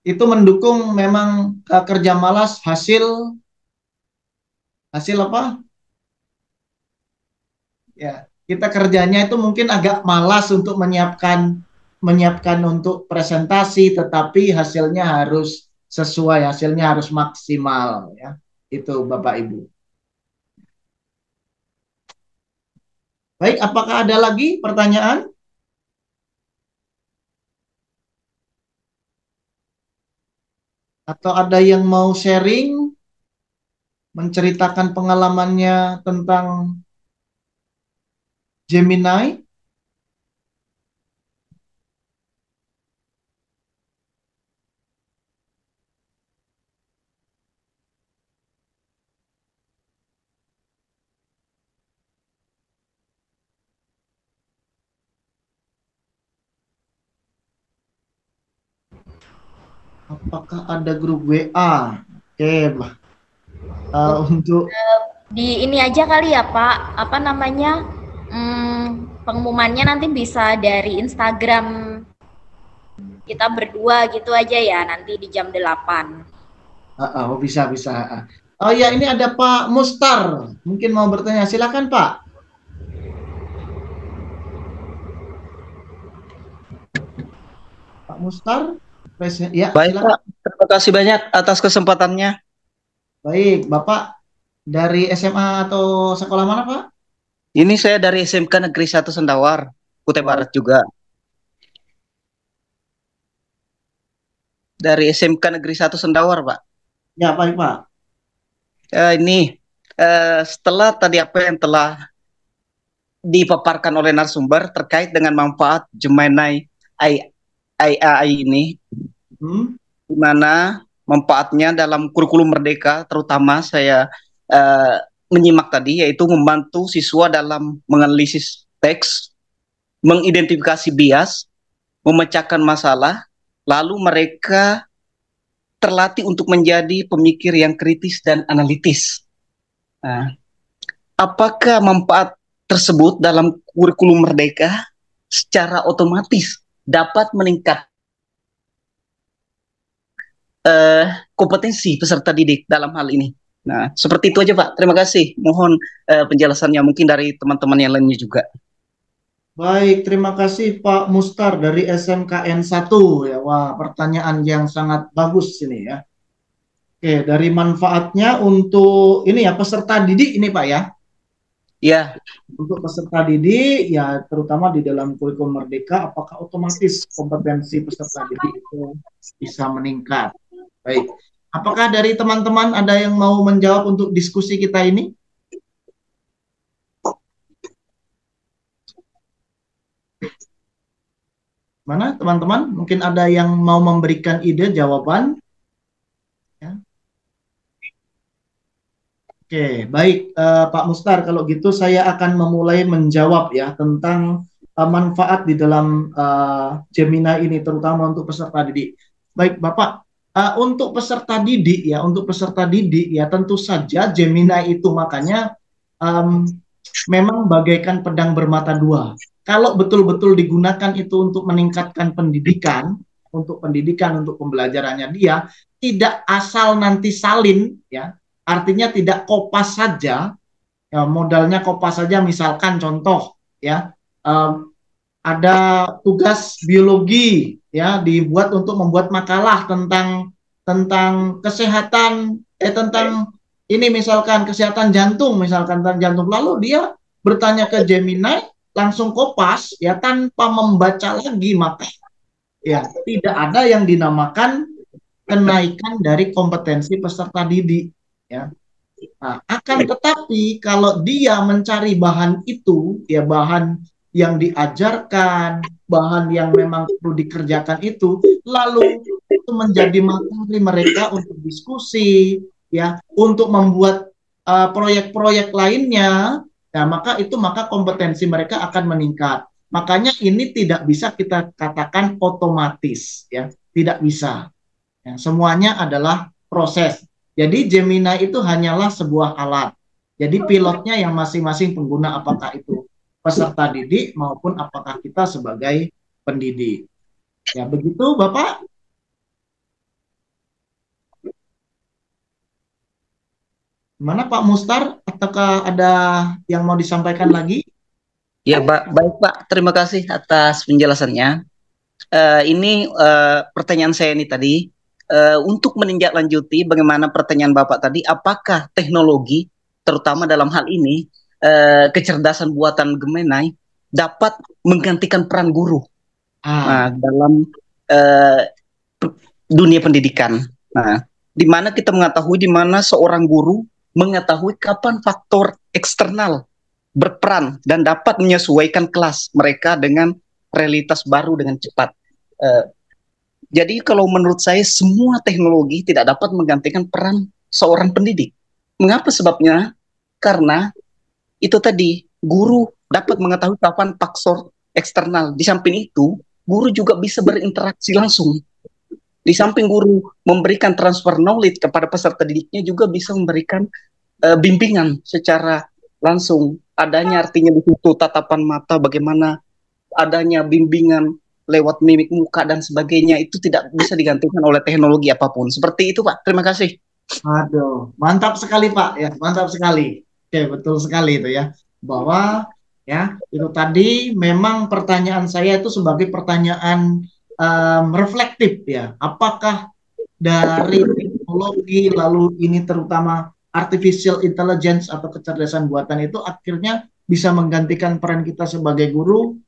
itu mendukung memang kerja malas hasil hasil apa? Ya, kita kerjanya itu mungkin agak malas untuk menyiapkan untuk presentasi, tetapi hasilnya harus sesuai, hasilnya harus maksimal ya. Itu Bapak Ibu. Baik, apakah ada lagi pertanyaan? Atau ada yang mau sharing, menceritakan pengalamannya tentang Gemini? Apakah ada grup WA? Oke, untuk Di ini aja kali ya Pak, apa namanya? Pengumumannya nanti bisa dari Instagram kita berdua gitu aja ya, nanti di jam 8. bisa bisa. Oh ya, ini ada Pak Mustar, mungkin mau bertanya. Silakan Pak. Pak Mustar, ya. Baik Silakan. Pak, terima kasih banyak atas kesempatannya. Baik, Bapak dari SMA atau sekolah mana Pak? Ini saya dari SMK Negeri 1 Sendawar, Kutai Barat juga. Dari SMK Negeri 1 Sendawar, Pak. Ya, baik Pak. Setelah tadi apa yang telah dipaparkan oleh narasumber terkait dengan manfaat Gemini AI ini, di mana manfaatnya dalam kurikulum Merdeka, terutama saya menyimak tadi, yaitu membantu siswa dalam menganalisis teks, mengidentifikasi bias, memecahkan masalah, lalu mereka terlatih untuk menjadi pemikir yang kritis dan analitis. Nah, apakah manfaat tersebut dalam kurikulum Merdeka secara otomatis dapat meningkatkan kompetensi peserta didik dalam hal ini? Nah, seperti itu aja Pak. Terima kasih. Mohon penjelasannya mungkin dari teman-teman yang lainnya juga. Baik, terima kasih Pak Mustar dari SMKN 1 ya. Wah, pertanyaan yang sangat bagus ini ya. Oke, dari manfaatnya untuk ini ya peserta didik ini Pak ya. Ya. Untuk peserta didik ya terutama di dalam kurikulum Merdeka, apakah otomatis kompetensi peserta didik itu bisa meningkat? Baik. Apakah dari teman-teman ada yang mau menjawab untuk diskusi kita ini? Mana teman-teman? Mungkin ada yang mau memberikan ide jawaban? Ya. Oke, baik Pak Mustar. Kalau gitu saya akan memulai menjawab ya tentang manfaat di dalam Gemini ini, terutama untuk peserta didik. Baik, Bapak. Untuk peserta didik ya, tentu saja Gemini itu makanya em, memang bagaikan pedang bermata dua. Kalau betul-betul digunakan itu untuk meningkatkan pendidikan, untuk pembelajarannya dia, tidak asal nanti salin ya, artinya tidak kopas saja, ya, modalnya kopas saja. Misalkan contoh ya, um, ada tugas biologi ya dibuat untuk membuat makalah tentang tentang kesehatan tentang ini misalkan kesehatan jantung, misalkan tentang jantung, lalu dia bertanya ke Gemini langsung kopas ya tanpa membaca lagi, maka ya tidak ada yang dinamakan kenaikan dari kompetensi peserta didik ya. Nah, akan tetapi kalau dia mencari bahan itu, ya bahan yang diajarkan, bahan yang memang perlu dikerjakan itu, lalu itu menjadi materi mereka untuk diskusi, ya, untuk membuat proyek-proyek lainnya, ya, maka kompetensi mereka akan meningkat. Makanya ini tidak bisa kita katakan otomatis, ya, tidak bisa. Ya, semuanya adalah proses. Jadi Gemini itu hanyalah sebuah alat. Jadi pilotnya yang masing-masing pengguna, apakah itu peserta didik maupun apakah kita sebagai pendidik. Ya begitu Bapak. Mana Pak Mustar? Apakah ada yang mau disampaikan lagi? Ya, baik Pak. Terima kasih atas penjelasannya. Ini pertanyaan saya ini tadi, untuk menindaklanjuti bagaimana pertanyaan Bapak tadi, apakah teknologi, terutama dalam hal ini, kecerdasan buatan Gemini, dapat menggantikan peran guru dalam dunia pendidikan. Nah, di mana kita mengetahui di mana seorang guru mengetahui kapan faktor eksternal berperan dan dapat menyesuaikan kelas mereka dengan realitas baru dengan cepat. Jadi kalau menurut saya semua teknologi tidak dapat menggantikan peran seorang pendidik. Mengapa sebabnya? Karena itu tadi guru dapat mengetahui kapan faktor eksternal. Di samping itu, guru juga bisa berinteraksi langsung. Di samping guru memberikan transfer knowledge kepada peserta didiknya, juga bisa memberikan bimbingan secara langsung. Adanya artinya di situ tatapan mata, bagaimana adanya bimbingan lewat mimik muka dan sebagainya, itu tidak bisa digantikan oleh teknologi apapun. Seperti itu Pak, terima kasih. Aduh, mantap sekali Pak ya, mantap sekali. Oke, betul sekali itu ya. Bahwa ya, itu tadi memang pertanyaan saya itu sebagai pertanyaan reflektif ya. Apakah dari teknologi lalu ini terutama artificial intelligence atau kecerdasan buatan itu akhirnya bisa menggantikan peran kita sebagai guru?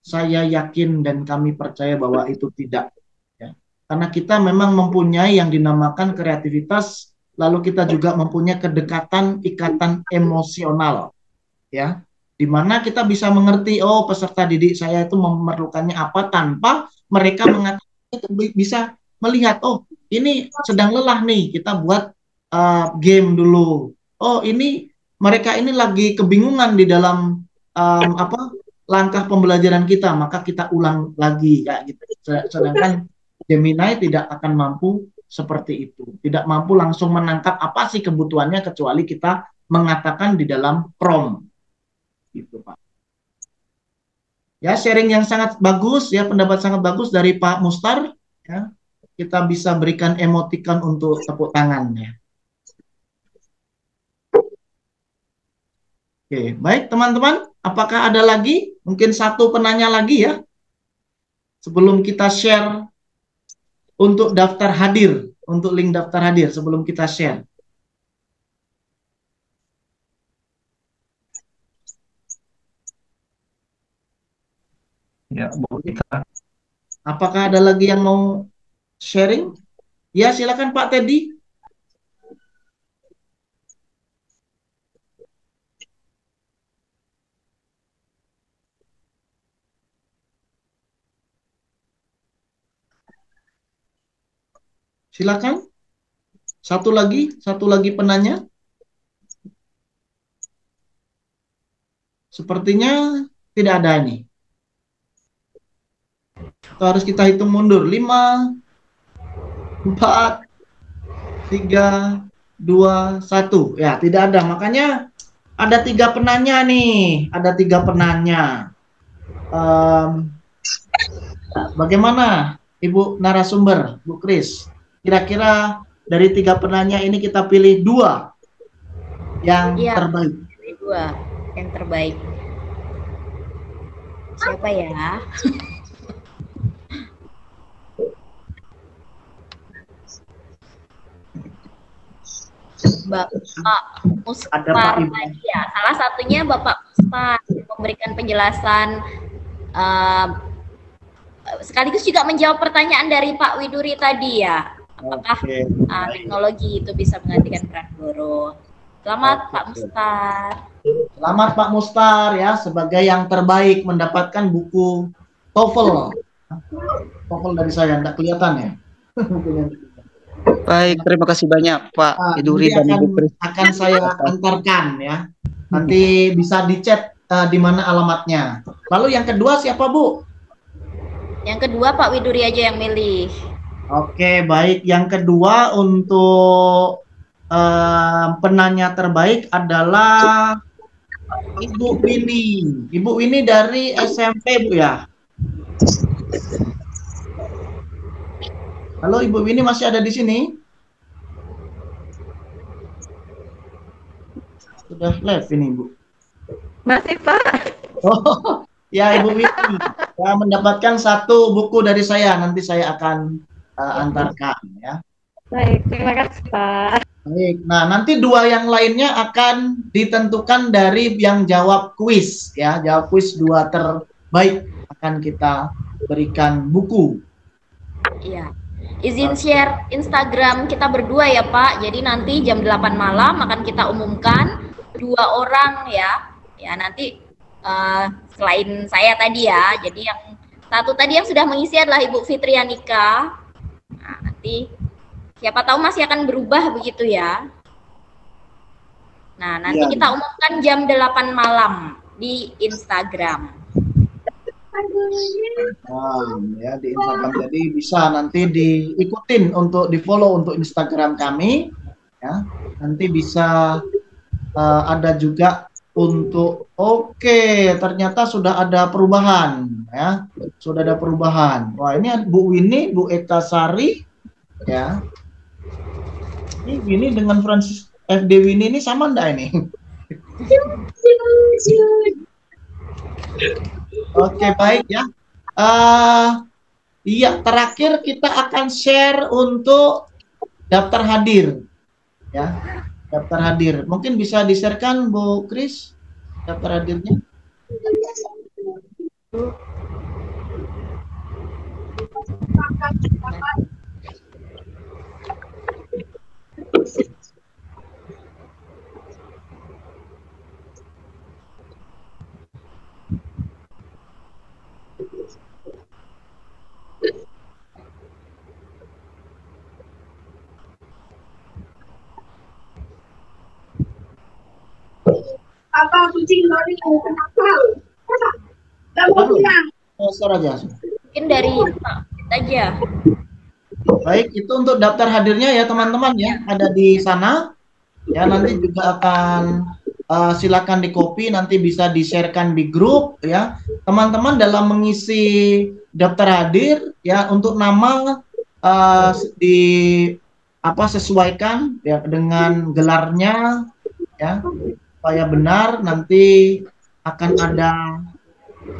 Saya yakin dan kami percaya bahwa itu tidak ya. Karena kita memang mempunyai yang dinamakan kreativitas, lalu kita juga mempunyai kedekatan ikatan emosional ya, di mana kita bisa mengerti, oh peserta didik saya itu memerlukannya apa, tanpa mereka mengatakan, bisa melihat, oh ini sedang lelah nih, kita buat game dulu. Oh ini mereka ini lagi kebingungan di dalam apa langkah pembelajaran kita, maka kita ulang lagi ya gitu. Sedangkan Gemini tidak akan mampu seperti itu, tidak mampu langsung menangkap apa sih kebutuhannya kecuali kita mengatakan di dalam prompt gitu Pak. Ya, sharing yang sangat bagus ya, pendapat sangat bagus dari Pak Mustar ya. Kita bisa berikan emoticon untuk tepuk tangannya. Oke, baik teman-teman, apakah ada lagi? Mungkin satu penanya lagi ya. Sebelum kita share untuk daftar hadir, untuk link daftar hadir sebelum kita share. Ya, Bu Ika. Apakah ada lagi yang mau sharing? Ya, silakan Pak Teddy. Silakan. Satu lagi penanya. Sepertinya tidak ada ini. Harus kita hitung mundur. 5, 4, 3, 2, 1. Ya, tidak ada. Makanya ada 3 penanya nih. Ada 3 penanya. Bagaimana Ibu narasumber, Bu Kris? Kira-kira dari 3 penanya ini kita pilih 2 yang terbaik. Pilih 2 yang terbaik. Siapa ya? Bapak Mustar tadi ya. Salah satunya Bapak Mustar memberikan penjelasan sekaligus juga menjawab pertanyaan dari Pak Widuri tadi ya. Apakah teknologi itu bisa menggantikan peran guru? Selamat Pak Mustar. Selamat Pak Mustar ya, sebagai yang terbaik mendapatkan buku TOEFL. TOEFL dari saya, enggak kelihatan ya. Baik, terima kasih banyak Pak Widuri dan Ibu Kris. Akan saya antarkan ya. Nanti bisa dicet di mana alamatnya. Lalu yang kedua siapa Bu? Yang kedua Pak Widuri aja yang milih. Oke, baik. Yang kedua untuk penanya terbaik adalah Ibu Winnie. Ibu Winnie dari SMP Bu ya. Halo Ibu Winnie, masih ada di sini? Sudah live ini Bu. Masih Pak. Oh, ya Ibu Winnie, ya, mendapatkan 1 buku dari saya. Nanti saya akan antarkan ya. Baik, terima kasih Pak. Baik, nah nanti 2 yang lainnya akan ditentukan dari yang jawab kuis ya. Jawab kuis 2 terbaik akan kita berikan buku. Iya. Izin share Instagram kita berdua ya Pak. Jadi nanti jam 8 malam akan kita umumkan 2 orang ya. Ya nanti selain saya tadi ya. Jadi yang satu tadi yang sudah mengisi adalah Ibu Fitrianika. Nah, nanti siapa tahu masih akan berubah begitu ya. Nah, nanti kita umumkan jam 8 malam di Instagram. Ya di Instagram, jadi bisa nanti diikutin untuk di follow untuk Instagram kami ya. Nanti bisa ada juga untuk ternyata sudah ada perubahan ya, sudah ada perubahan. Wah, ini Bu Winnie, Bu Eka Sari ya. Ini Winnie dengan Francis FD Winnie ini sama enggak ini? Oke, baik ya. Iya, terakhir kita akan share untuk daftar hadir. Ya, daftar hadir. Mungkin bisa di-share-kan Bu Kris daftar hadirnya. Apa kucing lori kenapa? Share aja. Mungkin dari Pak aja. Baik, itu untuk daftar hadirnya ya teman-teman ya, ada di sana. Ya, nanti juga akan silakan di copy, nanti bisa di-sharekan di grup ya. Teman-teman dalam mengisi daftar hadir ya, untuk nama sesuaikan ya dengan gelarnya ya, supaya benar. Nanti akan ada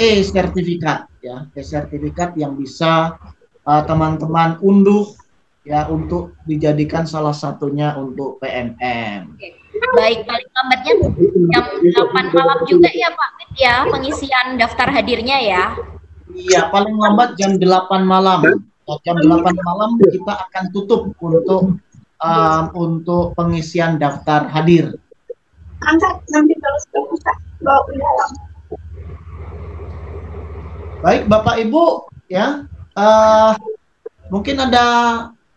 sertifikat ya, sertifikat yang bisa teman-teman unduh ya untuk dijadikan salah satunya untuk PNM. Oke. Baik, paling lambatnya jam 8 malam juga ya Pak Fit ya, pengisian daftar hadirnya ya. Iya, paling lambat jam 8 malam. Jam 8 malam kita akan tutup untuk pengisian daftar hadir. Angkat nanti kalau sudah buka bawa ke dalam. Baik Bapak Ibu ya, mungkin ada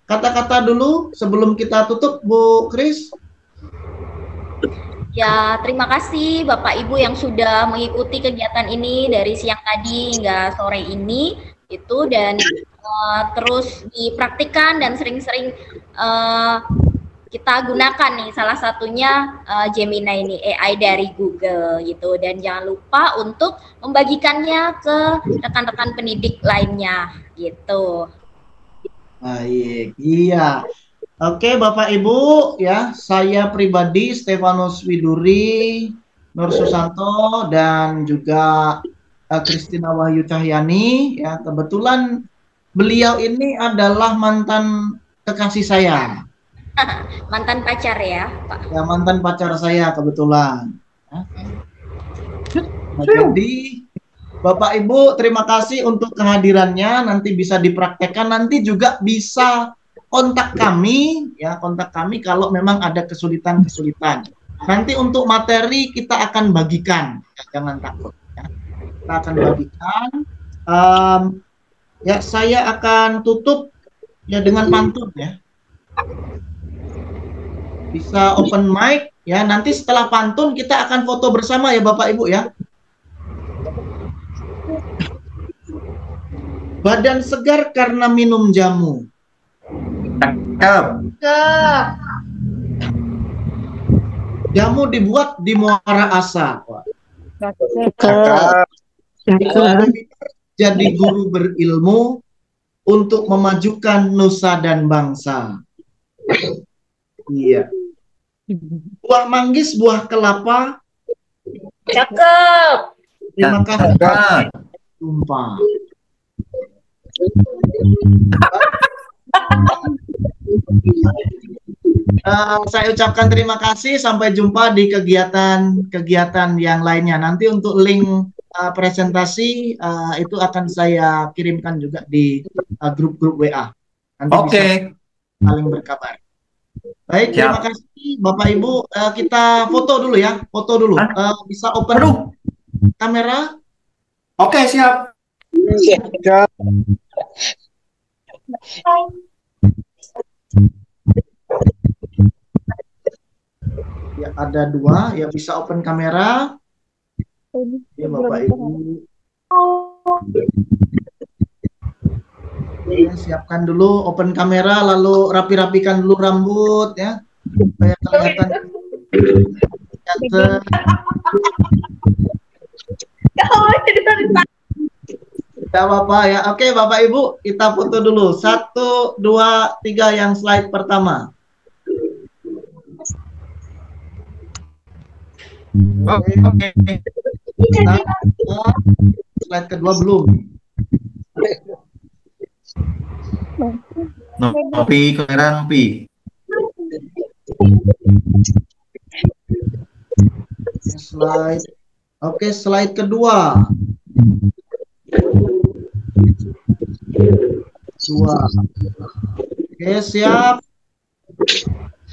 kata-kata dulu sebelum kita tutup, Bu Kris. Ya, terima kasih Bapak Ibu yang sudah mengikuti kegiatan ini dari siang tadi hingga sore ini itu, dan terus dipraktikkan dan sering-sering kita gunakan nih, salah satunya Gemini ini, AI dari Google gitu, dan jangan lupa untuk membagikannya ke rekan-rekan pendidik lainnya gitu. Baik, iya. Oke, Bapak Ibu, ya, saya pribadi Stefanus Widuri, Nur Susanto, dan juga Kristina Wahyu Cahyani. Ya, kebetulan beliau ini adalah mantan kekasih saya. Mantan pacar ya, Pak? Ya, mantan pacar saya kebetulan. Ya. Nah, jadi Bapak Ibu, terima kasih untuk kehadirannya. Nanti bisa dipraktekkan, nanti juga bisa kontak kami, ya, kontak kami kalau memang ada kesulitan-kesulitan. Nanti untuk materi kita akan bagikan, ya, jangan takut. Ya. Kita akan bagikan. Ya, saya akan tutup ya dengan pantun ya. Bisa open mic, ya. Nanti setelah pantun kita akan foto bersama ya Bapak Ibu ya. Badan segar karena minum jamu. Jamu dibuat di Muara Asa. Jadi guru berilmu untuk memajukan nusa dan bangsa. Iya. Buah manggis, buah kelapa. Cakep. Terima kasih. Jumpa. Saya ucapkan terima kasih. Sampai jumpa di kegiatan-kegiatan yang lainnya. Nanti untuk link presentasi itu akan saya kirimkan juga di grup-grup WA. Nanti bisa saling berkabar. Baik, terima kasih Bapak Ibu. Kita foto dulu ya. Foto dulu. Bisa open kamera? Oke, siap. Siap. Ya, ada dua, ya bisa open kamera. Ya, Bapak Ibu. Ya, siapkan dulu open kamera, lalu rapi-rapikan dulu rambut ya. Supaya kelihatan. Ya, Bapak ya. Oke, Bapak Ibu, kita foto dulu. 1, 2, 3 yang slide pertama. Oke. Slide kedua belum. Nopi, kamera Nopi. Slide. Oke, slide kedua. Dua. Oke, siap.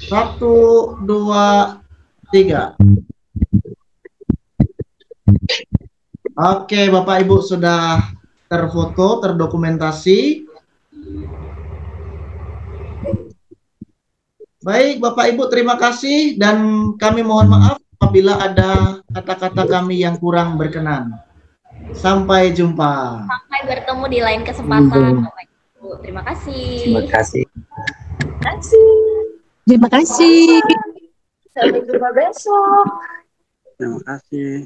1, 2, 3. Oke, Bapak Ibu sudah terfoto, terdokumentasi. Baik, Bapak Ibu, terima kasih dan kami mohon maaf apabila ada kata-kata kami yang kurang berkenan. Sampai jumpa. Sampai bertemu di lain kesempatan, Bapak Ibu. Terima kasih. Terima kasih. Terima kasih. Terima kasih. Sampai jumpa besok. Terima kasih.